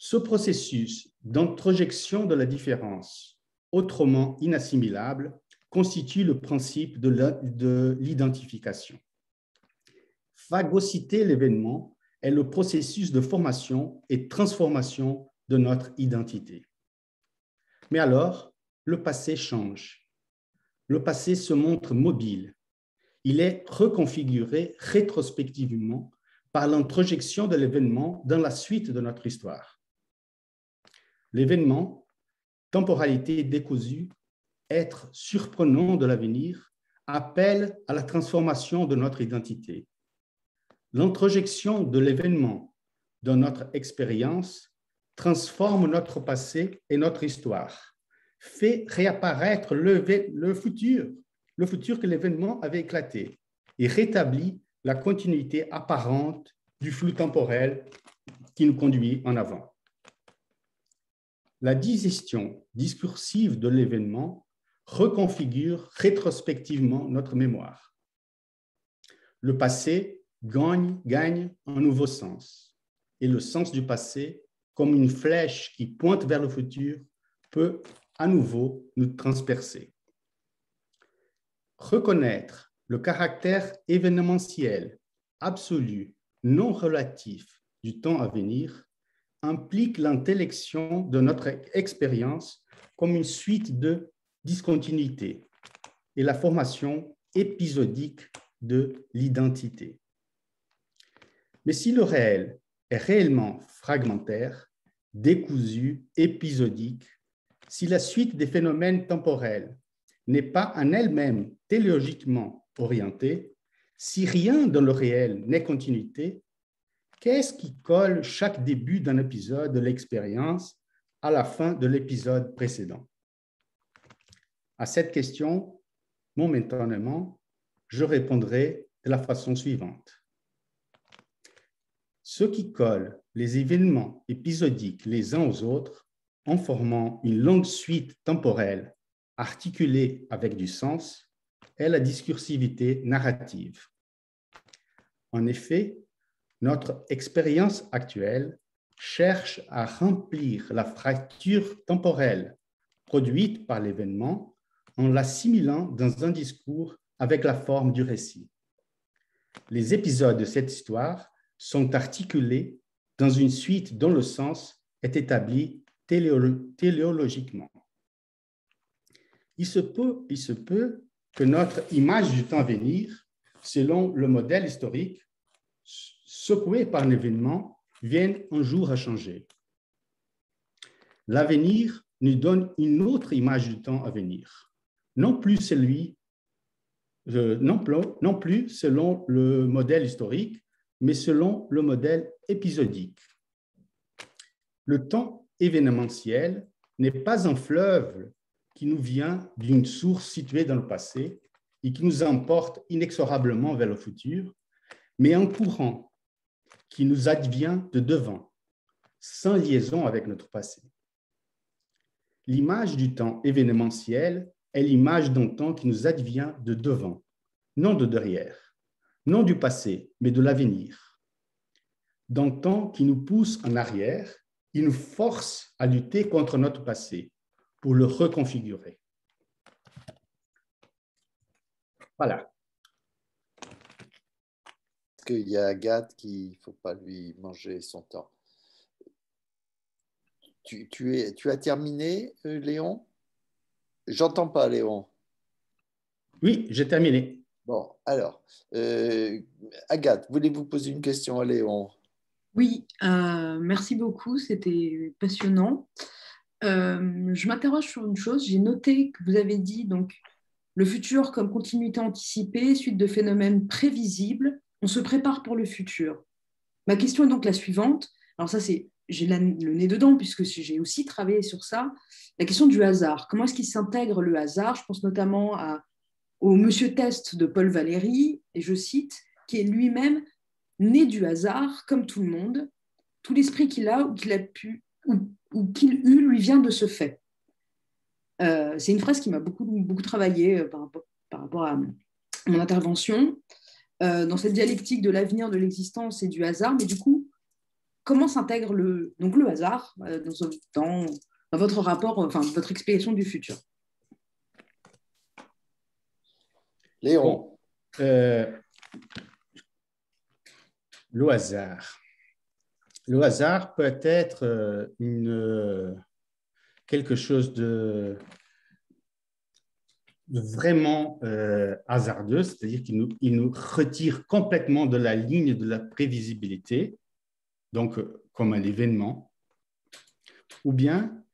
Ce processus d'introjection de la différence, autrement inassimilable, constitue le principe de l'identification. Phagocyter l'événement est le processus de formation et transformation de notre identité. Mais alors, le passé change. Le passé se montre mobile. Il est reconfiguré rétrospectivement par l'introjection de l'événement dans la suite de notre histoire. L'événement, temporalité décousue, être surprenant de l'avenir, appelle à la transformation de notre identité. L'introjection de l'événement dans notre expérience transforme notre passé et notre histoire, fait réapparaître le futur que l'événement avait éclaté, et rétablit la continuité apparente du flux temporel qui nous conduit en avant. La digestion discursive de l'événement reconfigure rétrospectivement notre mémoire. Le passé gagne un nouveau sens. Et le sens du passé, comme une flèche qui pointe vers le futur, peut à nouveau nous transpercer. Reconnaître le caractère événementiel, absolu, non relatif du temps à venir implique l'intellection de notre expérience comme une suite de discontinuités et la formation épisodique de l'identité. Mais si le réel est réellement fragmentaire, décousu, épisodique, si la suite des phénomènes temporels n'est pas en elle-même téléologiquement orientée, si rien dans le réel n'est continuité, qu'est-ce qui colle chaque début d'un épisode de l'expérience à la fin de l'épisode précédent? À cette question, momentanément, je répondrai de la façon suivante. Ce qui colle les événements épisodiques les uns aux autres en formant une longue suite temporelle articulée avec du sens est la discursivité narrative. En effet, notre expérience actuelle cherche à remplir la fracture temporelle produite par l'événement en l'assimilant dans un discours avec la forme du récit. Les épisodes de cette histoire sont articulés dans une suite dont le sens est établi téléologiquement. Il se peut que notre image du temps à venir, selon le modèle historique, secoué par un événement, vienne un jour à changer. L'avenir nous donne une autre image du temps à venir, non plus selon le modèle historique, mais selon le modèle épisodique. Le temps événementiel n'est pas un fleuve qui nous vient d'une source située dans le passé et qui nous emporte inexorablement vers le futur, mais un courant qui nous advient de devant, sans liaison avec notre passé. L'image du temps événementiel est l'image d'un temps qui nous advient de devant, non de derrière, non du passé, mais de l'avenir. D'un temps qui nous pousse en arrière, il nous force à lutter contre notre passé pour le reconfigurer. Voilà. Parce qu'il y a Agathe qui ne faut pas lui manger son temps. Tu as terminé, Léon? J'entends pas, Léon. Oui, j'ai terminé. Bon, alors, Agathe, voulez-vous poser une question à Léon? Oui, merci beaucoup, c'était passionnant. Je m'interroge sur une chose. J'ai noté que vous avez dit donc, le futur comme continuité anticipée, suite de phénomènes prévisibles. On se prépare pour le futur. Ma question est donc la suivante. Alors ça, j'ai le nez dedans puisque j'ai aussi travaillé sur ça. La question du hasard. Comment est-ce qu'il s'intègre le hasard? Je pense notamment au Monsieur Test de Paul Valéry, et je cite, qui est lui-même né du hasard, comme tout le monde. Tout l'esprit qu'il a ou qu'il a pu ou qu'il eut lui vient de ce fait. C'est une phrase qui m'a beaucoup travaillé par rapport à mon intervention dans cette dialectique de l'avenir, de l'existence et du hasard. Mais du coup, comment s'intègre le hasard dans votre rapport, enfin votre explication du futur? Léon. Bon, le hasard. Le hasard peut être quelque chose de vraiment hasardeux, c'est-à-dire qu'il nous retire complètement de la ligne de la prévisibilité, donc comme un événement, ou bien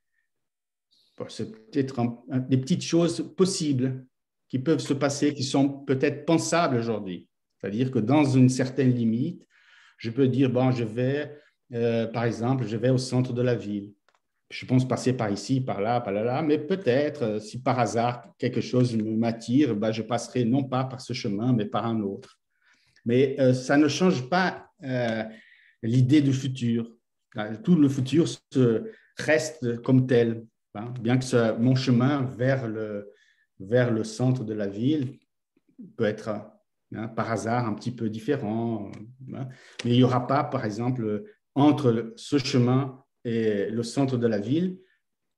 c'est peut-être des petites choses possibles qui peuvent se passer, qui sont peut-être pensables aujourd'hui. C'est-à-dire que dans une certaine limite, je peux dire, bon, par exemple, je vais au centre de la ville. Je pense passer par ici, par là, mais peut-être, si par hasard quelque chose m'attire, ben, je passerai non pas par ce chemin, mais par un autre. Mais ça ne change pas l'idée du futur. Tout le futur reste comme tel, hein, bien que mon chemin vers vers le centre de la ville peut être par hasard un petit peu différent. Mais il n'y aura pas, par exemple, entre ce chemin et le centre de la ville,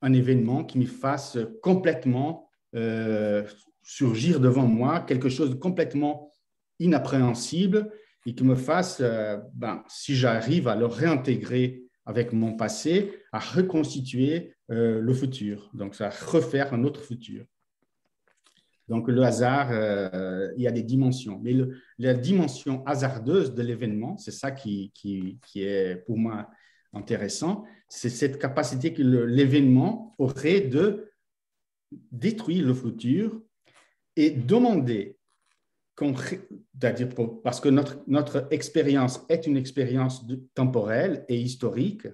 un événement qui me fasse complètement surgir devant moi, quelque chose de complètement inappréhensible et qui me fasse, si j'arrive à le réintégrer avec mon passé, à reconstituer le futur, donc à refaire un autre futur. Donc le hasard, il y a des dimensions, mais la dimension hasardeuse de l'événement, c'est ça qui est pour moi intéressant, c'est cette capacité que l'événement aurait de détruire le futur et demander, c'est-à-dire parce que notre expérience est une expérience temporelle et historique,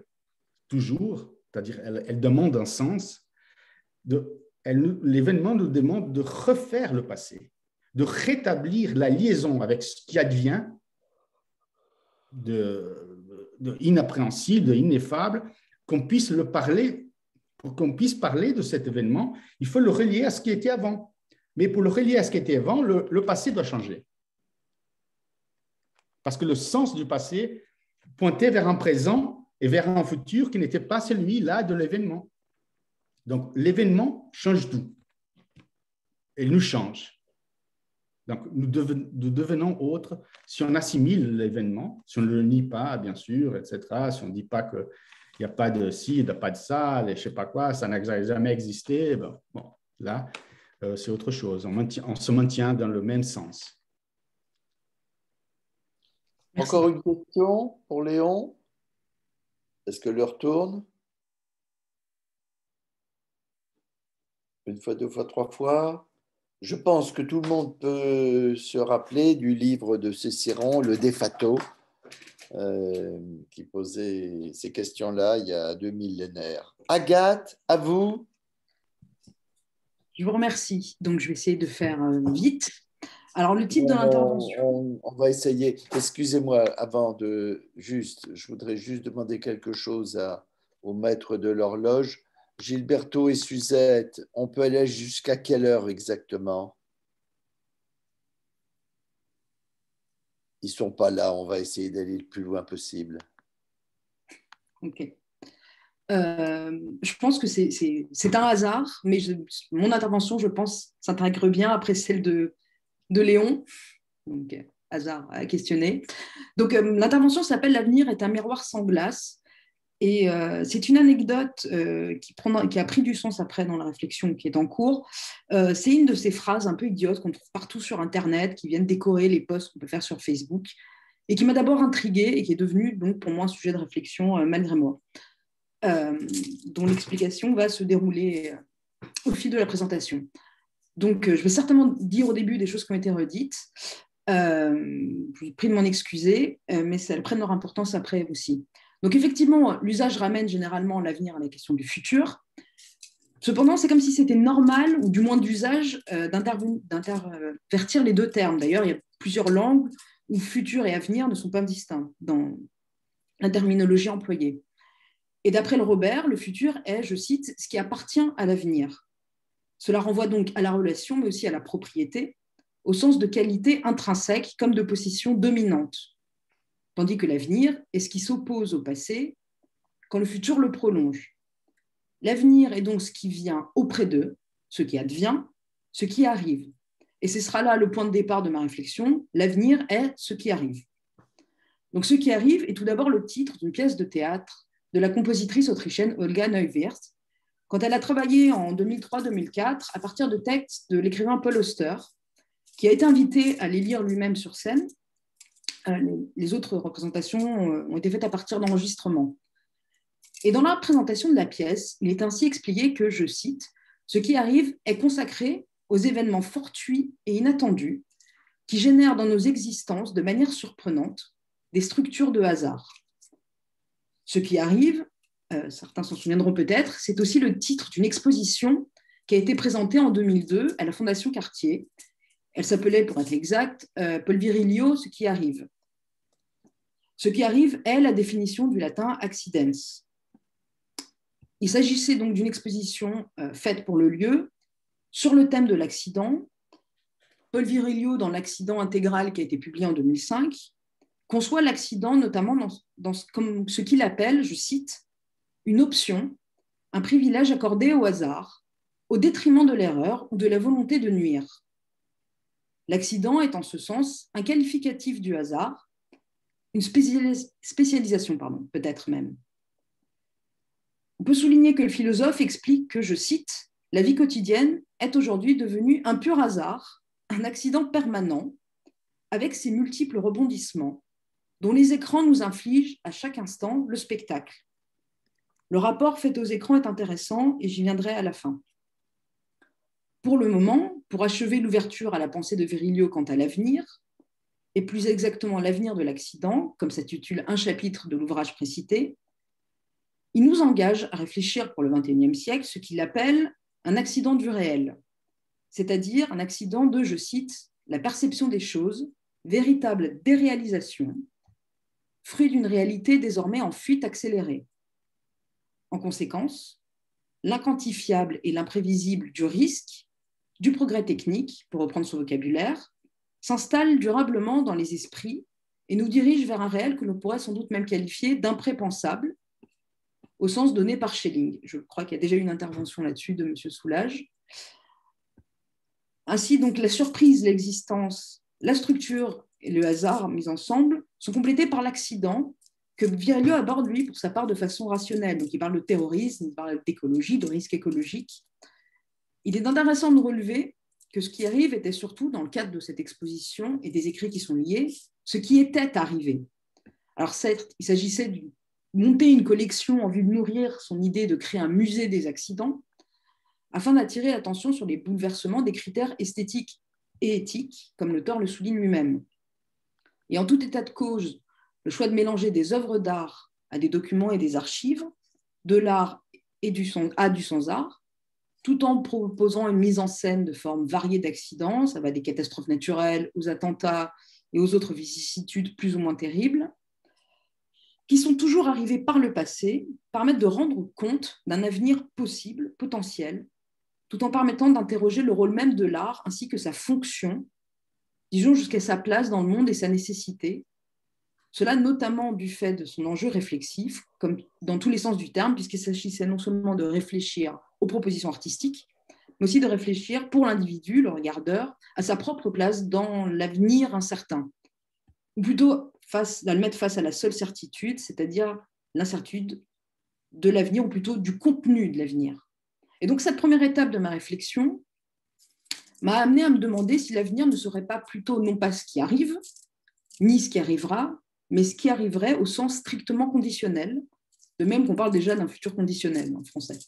toujours, c'est-à-dire elle demande un sens, l'événement nous demande de refaire le passé, de rétablir la liaison avec ce qui advient de inappréhensible, de ineffable, qu'on puisse le parler. Pour qu'on puisse parler de cet événement, il faut le relier à ce qui était avant. Mais pour le relier à ce qui était avant, le passé doit changer. Parce que le sens du passé pointait vers un présent et vers un futur qui n'était pas celui-là de l'événement. Donc, l'événement change tout. Il nous change. Donc, nous devenons autres si on assimile l'événement, si on ne le nie pas, bien sûr, etc. Si on ne dit pas qu'il n'y a pas de ci, il n'y a pas de ça, et je ne sais pas quoi, ça n'a jamais existé. Bon, là, c'est autre chose. On se maintient dans le même sens. Merci. Encore une question pour Léon? Est-ce que l'heure tourne? Une fois, deux fois, trois fois? Je pense que tout le monde peut se rappeler du livre de Cicéron, le De Fato, qui posait ces questions-là il y a 2 millénaires. Agathe, à vous. Je vous remercie. Donc, je vais essayer de faire vite. Alors, le titre de l'intervention… On va essayer. Excusez-moi, je voudrais juste demander quelque chose au maître de l'horloge. Gilberto et Suzette, on peut aller jusqu'à quelle heure exactement? Ils ne sont pas là, on va essayer d'aller le plus loin possible. Ok. Je pense que c'est un hasard, mais mon intervention, je pense, s'intègre bien après celle de Léon. Donc, hasard à questionner. Donc, l'intervention s'appelle « L'avenir est un miroir sans glace ». Et c'est une anecdote qui a pris du sens après dans la réflexion qui est en cours. C'est une de ces phrases un peu idiotes qu'on trouve partout sur Internet, qui viennent décorer les posts qu'on peut faire sur Facebook, et qui m'a d'abord intriguée et qui est devenue donc, pour moi un sujet de réflexion malgré moi, dont l'explication va se dérouler au fil de la présentation. Donc, je vais certainement dire au début des choses qui ont été redites. Je prie de m'en excuser, mais elles prennent leur importance après aussi. Donc effectivement, l'usage ramène généralement l'avenir à la question du futur. Cependant, c'est comme si c'était normal, ou du moins d'usage, d'intervertir les deux termes. D'ailleurs, il y a plusieurs langues où futur et avenir ne sont pas distincts dans la terminologie employée. Et d'après le Robert, le futur est, je cite, ce qui appartient à l'avenir. Cela renvoie donc à la relation, mais aussi à la propriété, au sens de qualité intrinsèque comme de position dominante. Tandis que l'avenir est ce qui s'oppose au passé quand le futur le prolonge. L'avenir est donc ce qui vient auprès d'eux, ce qui advient, ce qui arrive. Et ce sera là le point de départ de ma réflexion. L'avenir est ce qui arrive. Donc ce qui arrive est tout d'abord le titre d'une pièce de théâtre de la compositrice autrichienne Olga Neuwirth, quand elle a travaillé en 2003-2004 à partir de textes de l'écrivain Paul Auster, qui a été invité à les lire lui-même sur scène. Les autres représentations ont été faites à partir d'enregistrements. Et dans la présentation de la pièce, il est ainsi expliqué que, je cite, « Ce qui arrive est consacré aux événements fortuits et inattendus qui génèrent dans nos existences de manière surprenante des structures de hasard. Ce qui arrive, certains s'en souviendront peut-être, c'est aussi le titre d'une exposition qui a été présentée en 2002 à la Fondation Cartier. Elle s'appelait, pour être exact, Paul Virilio, Ce qui arrive. Ce qui arrive est la définition du latin accidens. Il s'agissait donc d'une exposition faite pour le lieu Sur le thème de l'accident, Paul Virilio, dans L'accident intégral qui a été publié en 2005, conçoit l'accident notamment comme ce qu'il appelle, je cite, une option, un privilège accordé au hasard, au détriment de l'erreur ou de la volonté de nuire. L'accident est en ce sens un qualificatif du hasard, une spécialisation, peut-être même. On peut souligner que le philosophe explique que, je cite, « La vie quotidienne est aujourd'hui devenue un pur hasard, un accident permanent, avec ses multiples rebondissements, dont les écrans nous infligent à chaque instant le spectacle. Le rapport fait aux écrans est intéressant et j'y viendrai à la fin. Pour le moment, pour achever l'ouverture à la pensée de Virilio quant à l'avenir, et plus exactement l'avenir de l'accident, comme s'intitule un chapitre de l'ouvrage précité, il nous engage à réfléchir pour le XXIe siècle ce qu'il appelle un accident du réel, c'est-à-dire un accident de, je cite, la perception des choses, véritable déréalisation, fruit d'une réalité désormais en fuite accélérée. En conséquence, l'inquantifiable et l'imprévisible du risque, du progrès technique, pour reprendre son vocabulaire, s'installe durablement dans les esprits et nous dirige vers un réel que l'on pourrait sans doute même qualifier d'imprépenssable, au sens donné par Schelling. Je crois qu'il y a déjà eu une intervention là-dessus de M. Soulages. Ainsi, donc, la surprise, l'existence, la structure et le hasard mis ensemble sont complétés par l'accident que Virilio aborde, lui, pour sa part, de façon rationnelle. Donc, il parle de terrorisme, il parle d'écologie, de risque écologique. Il est intéressant de relever que ce qui arrive était surtout, dans le cadre de cette exposition et des écrits qui sont liés, ce qui était arrivé. Alors certes, il s'agissait de monter une collection en vue de nourrir son idée de créer un musée des accidents, afin d'attirer l'attention sur les bouleversements des critères esthétiques et éthiques, comme l'auteur le souligne lui-même. Et en tout état de cause, le choix de mélanger des œuvres d'art à des documents et des archives, de l'art et du sans-art, tout en proposant une mise en scène de formes variées d'accidents, ça va des catastrophes naturelles aux attentats et aux autres vicissitudes plus ou moins terribles, qui sont toujours arrivées par le passé, permettent de rendre compte d'un avenir possible, potentiel, tout en permettant d'interroger le rôle même de l'art ainsi que sa fonction, disons jusqu'à sa place dans le monde et sa nécessité, cela notamment du fait de son enjeu réflexif, comme dans tous les sens du terme, puisqu'il s'agissait non seulement de réfléchir aux propositions artistiques, mais aussi de réfléchir pour l'individu, le regardeur, à sa propre place dans l'avenir incertain, ou plutôt de le mettre face à la seule certitude, c'est-à-dire l'incertitude de l'avenir, ou plutôt du contenu de l'avenir. Et donc cette première étape de ma réflexion m'a amené à me demander si l'avenir ne serait pas plutôt non pas ce qui arrive, ni ce qui arrivera, mais ce qui arriverait au sens strictement conditionnel, de même qu'on parle déjà d'un futur conditionnel en français.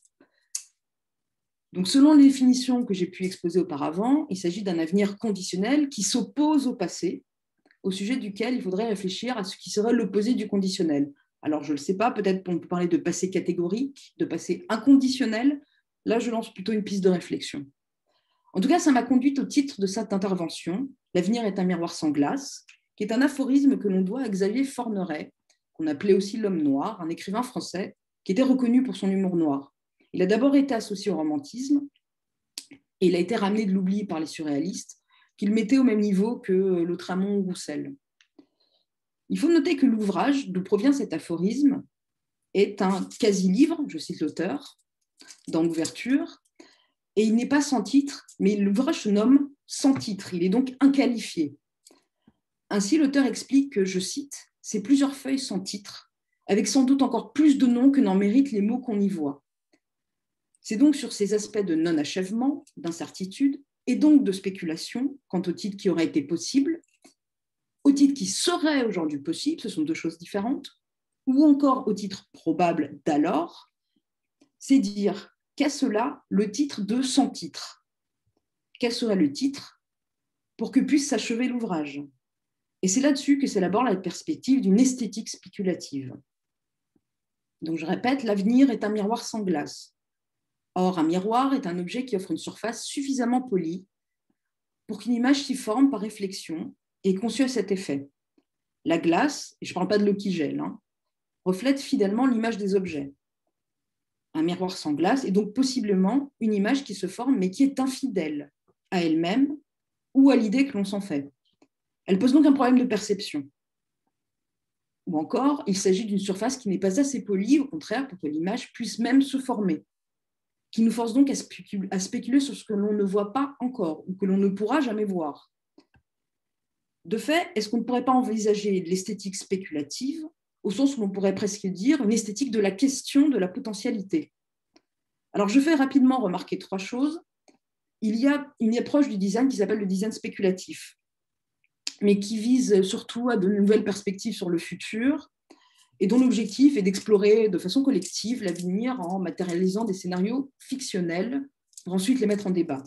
Donc, selon les définitions que j'ai pu exposer auparavant, il s'agit d'un avenir conditionnel qui s'oppose au passé, au sujet duquel il faudrait réfléchir à ce qui serait l'opposé du conditionnel. Alors, je ne le sais pas, peut-être on peut parler de passé catégorique, de passé inconditionnel. Là, je lance plutôt une piste de réflexion. En tout cas, ça m'a conduite au titre de cette intervention, « L'avenir est un miroir sans glace », qui est un aphorisme que l'on doit à Xavier Forneret, qu'on appelait aussi l'homme noir, un écrivain français qui était reconnu pour son humour noir. Il a d'abord été associé au romantisme et il a été ramené de l'oubli par les surréalistes, qui le mettaient au même niveau que Lautréamont ou Roussel. Il faut noter que l'ouvrage d'où provient cet aphorisme est un quasi-livre, je cite l'auteur, dans l'ouverture, et il n'est pas sans titre, mais l'ouvrage se nomme sans titre, il est donc inqualifié. Ainsi, l'auteur explique que, je cite, « c'est plusieurs feuilles sans titre, avec sans doute encore plus de noms que n'en méritent les mots qu'on y voit. » C'est donc sur ces aspects de non-achèvement, d'incertitude, et donc de spéculation quant au titre qui aurait été possible, au titre qui serait aujourd'hui possible, ce sont deux choses différentes, ou encore au titre probable d'alors, c'est dire qu'est-ce là le titre de sans titre? Quel serait le titre pour que puisse s'achever l'ouvrage? Et c'est là-dessus que s'élabore la perspective d'une esthétique spéculative. Donc je répète, l'avenir est un miroir sans glace. Or, un miroir est un objet qui offre une surface suffisamment polie pour qu'une image s'y forme par réflexion et est conçue à cet effet. La glace, et je ne parle pas de l'eau qui gèle, reflète fidèlement l'image des objets. un miroir sans glace, et donc possiblement une image qui se forme mais qui est infidèle à elle-même ou à l'idée que l'on s'en fait. Elle pose donc un problème de perception. Ou encore, il s'agit d'une surface qui n'est pas assez polie, au contraire, pour que l'image puisse même se former, qui nous force donc à spéculer sur ce que l'on ne voit pas encore ou que l'on ne pourra jamais voir. De fait, est-ce qu'on ne pourrait pas envisager l'esthétique spéculative, au sens où l'on pourrait presque dire une esthétique de la question de la potentialité? Alors, je fais rapidement remarquer 3 choses. Il y a une approche du design qui s'appelle le design spéculatif, mais qui vise surtout à de nouvelles perspectives sur le futur et dont l'objectif est d'explorer de façon collective l'avenir en matérialisant des scénarios fictionnels pour ensuite les mettre en débat.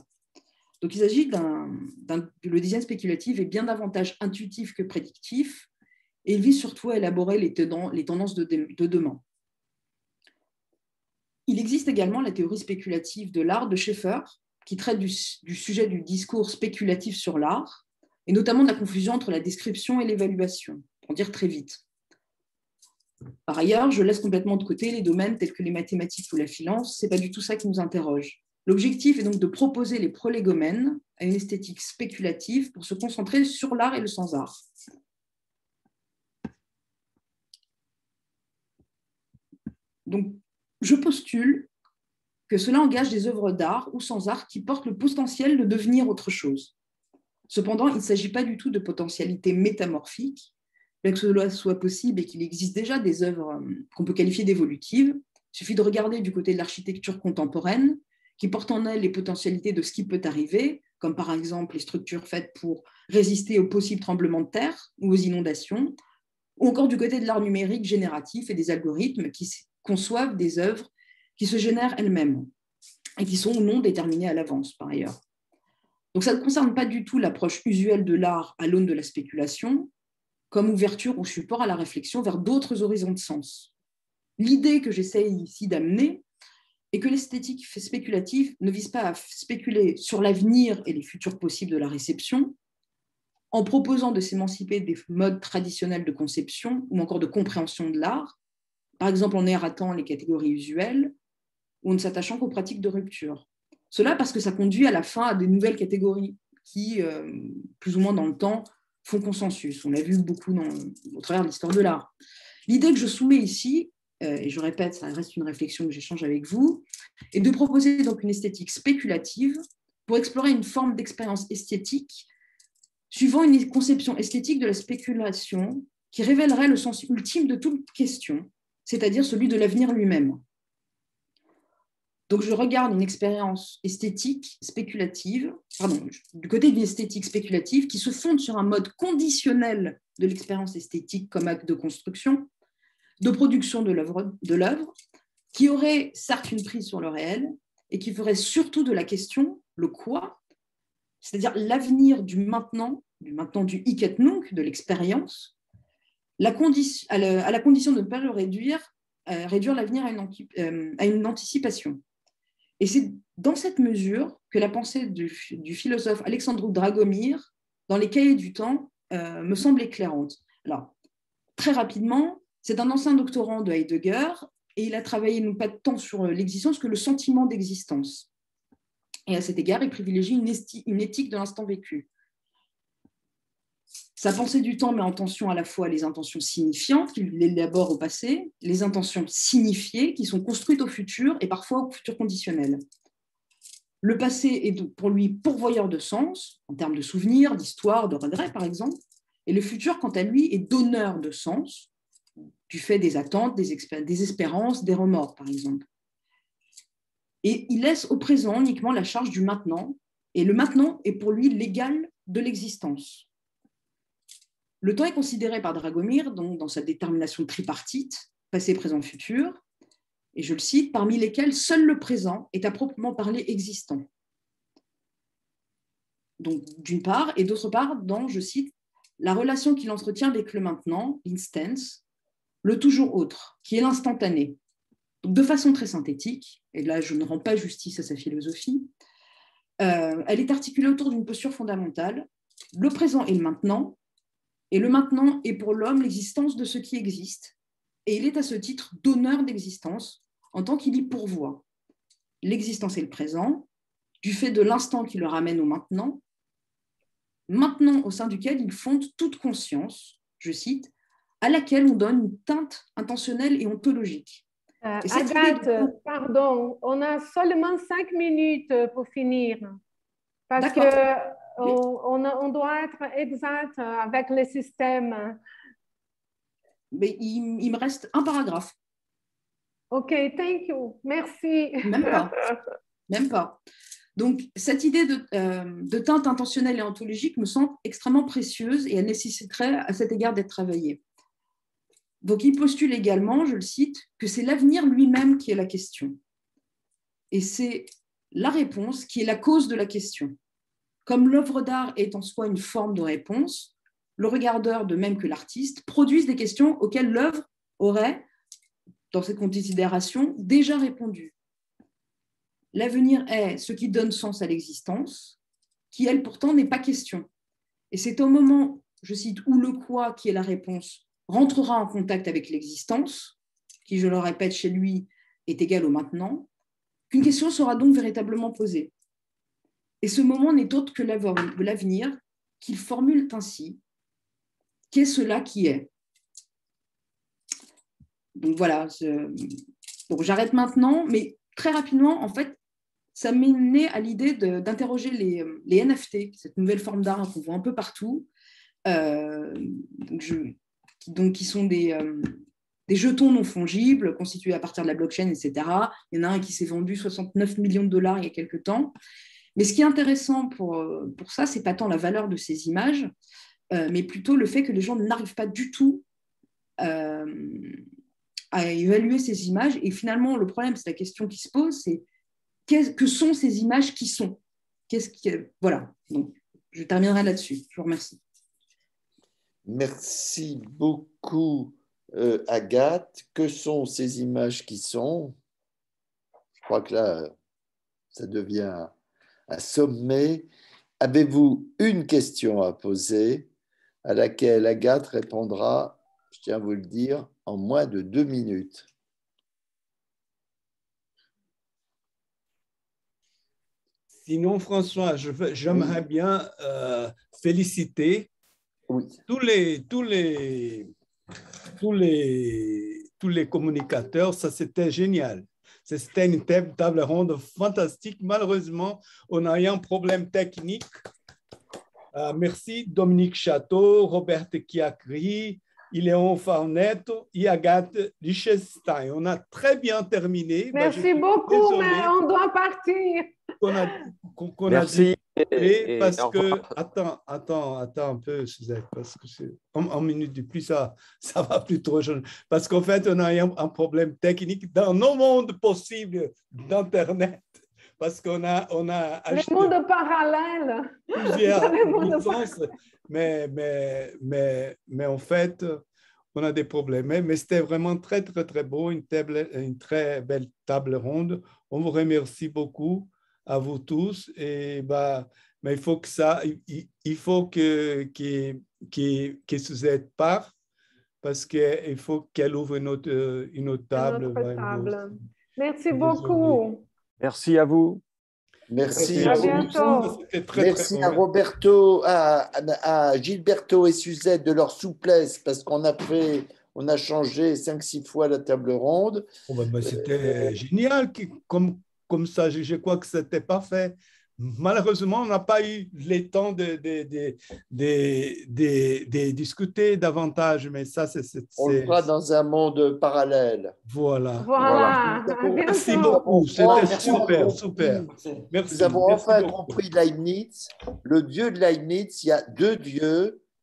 Donc, il s'agit le design spéculatif est bien davantage intuitif que prédictif et il vise surtout à élaborer les tendances de demain. Il existe également la théorie spéculative de l'art de Schaeffer, qui traite du sujet du discours spéculatif sur l'art, et notamment de la confusion entre la description et l'évaluation, pour dire très vite. Par ailleurs, je laisse complètement de côté les domaines tels que les mathématiques ou la finance, ce n'est pas du tout ça qui nous interroge. L'objectif est donc de proposer les prolégomènes à une esthétique spéculative pour se concentrer sur l'art et le sans-art. Donc, je postule que cela engage des œuvres d'art ou sans art qui portent le potentiel de devenir autre chose. Cependant, il ne s'agit pas du tout de potentialité métamorphique, bien que cela soit possible et qu'il existe déjà des œuvres qu'on peut qualifier d'évolutives. Il suffit de regarder du côté de l'architecture contemporaine, qui porte en elle les potentialités de ce qui peut arriver, comme par exemple les structures faites pour résister aux possibles tremblements de terre ou aux inondations, ou encore du côté de l'art numérique génératif et des algorithmes qui conçoivent des œuvres qui se génèrent elles-mêmes et qui sont ou non déterminées à l'avance, par ailleurs. Donc, ça ne concerne pas du tout l'approche usuelle de l'art à l'aune de la spéculation, comme ouverture ou support à la réflexion vers d'autres horizons de sens. L'idée que j'essaie ici d'amener est que l'esthétique spéculative ne vise pas à spéculer sur l'avenir et les futurs possibles de la réception, en proposant de s'émanciper des modes traditionnels de conception ou encore de compréhension de l'art, par exemple en ératant les catégories usuelles ou en ne s'attachant qu'aux pratiques de rupture. Cela parce que ça conduit à la fin à des nouvelles catégories qui, plus ou moins dans le temps, font consensus. On l'a vu beaucoup au travers de l'histoire de l'art. L'idée que je soumets ici, et je répète, ça reste une réflexion que j'échange avec vous, est de proposer donc une esthétique spéculative pour explorer une forme d'expérience esthétique suivant une conception esthétique de la spéculation qui révélerait le sens ultime de toute question, c'est-à-dire celui de l'avenir lui-même. Donc, je regarde une expérience esthétique spéculative, du côté d'une esthétique spéculative qui se fonde sur un mode conditionnel de l'expérience esthétique comme acte de construction, de production de l'œuvre, qui aurait certes une prise sur le réel et qui ferait surtout de la question le quoi, c'est-à-dire l'avenir du maintenant du hic et nunc, de l'expérience, à la condition de ne pas le réduire l'avenir à une anticipation. Et c'est dans cette mesure que la pensée du philosophe Alexandru Dragomir, dans les Cahiers du temps, me semble éclairante. Alors, très rapidement, c'est un ancien doctorant de Heidegger et il a travaillé non pas tant sur l'existence que le sentiment d'existence. Et à cet égard, il privilégie une éthique de l'instant vécu. Sa pensée du temps met en tension à la fois les intentions signifiantes qu'il élabore au passé, les intentions signifiées qui sont construites au futur et parfois au futur conditionnel. Le passé est pour lui pourvoyeur de sens, en termes de souvenirs, d'histoire, de regrets par exemple, et le futur, quant à lui, est donneur de sens, du fait des attentes, des espérances, des remords par exemple. Et il laisse au présent uniquement la charge du maintenant, et le maintenant est pour lui l'égal de l'existence. Le temps est considéré par Dragomir, donc, dans sa détermination tripartite, passé, présent, futur, et je le cite, parmi lesquels seul le présent est à proprement parler existant. Donc, d'une part, et d'autre part, dans, je cite, la relation qu'il entretient avec le maintenant, l'instance, le toujours autre, qui est l'instantané. Donc, de façon très synthétique, et là je ne rends pas justice à sa philosophie, elle est articulée autour d'une posture fondamentale, le présent et le maintenant est pour l'homme l'existence de ce qui existe, et il est à ce titre donneur d'existence, en tant qu'il y pourvoit l'existence et le présent, du fait de l'instant qui le ramène au maintenant au sein duquel il fonde toute conscience, je cite, à laquelle on donne une teinte intentionnelle et ontologique. Agathe, pardon, on a seulement 5 minutes pour finir. Parce qu'on doit être exact avec le système. Mais il me reste un paragraphe. OK, thank you. Merci. Même pas. Même pas. Donc, cette idée de teinte intentionnelle et ontologique me semble extrêmement précieuse et elle nécessiterait à cet égard d'être travaillée. Donc, il postule également, je le cite, que c'est l'avenir lui-même qui est la question. Et c'est la réponse qui est la cause de la question. Comme l'œuvre d'art est en soi une forme de réponse, le regardeur, de même que l'artiste, produisent des questions auxquelles l'œuvre aurait, dans cette considération, déjà répondu. L'avenir est ce qui donne sens à l'existence, qui, elle, pourtant, n'est pas question. Et c'est au moment, je cite, où le quoi, qui est la réponse, rentrera en contact avec l'existence, qui, je le répète, chez lui, est égal au maintenant, qu'une question sera donc véritablement posée. Et ce moment n'est autre que l'avenir qu'il formule ainsi. Qu'est cela qui est? Donc voilà, donc j'arrête maintenant, mais très rapidement, en fait, ça m'est né à l'idée d'interroger les NFT, cette nouvelle forme d'art qu'on voit un peu partout, qui sont des jetons non fongibles constitués à partir de la blockchain, etc. Il y en a un qui s'est vendu 69 millions de dollars il y a quelques temps. Mais ce qui est intéressant pour ça, ce n'est pas tant la valeur de ces images, mais plutôt le fait que les gens n'arrivent pas du tout à évaluer ces images. Et finalement, le problème, c'est la question qui se pose, c'est que sont ces images qui sont? Voilà, donc je terminerai là-dessus. Je vous remercie. Merci beaucoup, Agathe. Que sont ces images qui sont? Je crois que là, ça devient un sommet. Avez-vous une question à poser à laquelle Agathe répondra, je tiens à vous le dire, en moins de 2 minutes? Sinon, François, j'aimerais bien féliciter tous les communicateurs. Ça, c'était génial. C'était une table ronde fantastique. Malheureusement, on a eu un problème technique. Merci Dominique Château, Robert Chiacri, Iléon Farnetto et Agathe Lichtenstein. On a très bien terminé. Merci beaucoup, mais on doit partir. Merci. Parce que, attends un peu, Suzette, parce que en minute de plus, ça va plus trop. Parce qu'en fait, on a un problème technique dans nos mondes possibles d'Internet. Parce qu'on a acheté les mondes parallèles. Plusieurs licences, mais en fait, on a des problèmes. Mais c'était vraiment très, très, très beau, une très belle table ronde. On vous remercie beaucoup, à vous tous. Et mais il faut que Suzette parte parce qu'il faut qu'elle ouvre une autre table. Merci beaucoup. Merci à vous. Merci. À bientôt. Merci à Roberto, à Gilberto et Suzette de leur souplesse parce qu'on a changé 5-6 fois la table ronde. C'était génial. Comme ça, je crois que c'était parfait. Malheureusement, on n'a pas eu le temps de discuter davantage, mais ça, on le fera dans un monde parallèle. Voilà. Merci beaucoup. C'était super. Merci. Nous avons enfin compris Leibniz. Le Dieu de Leibniz, il y a 2 dieux.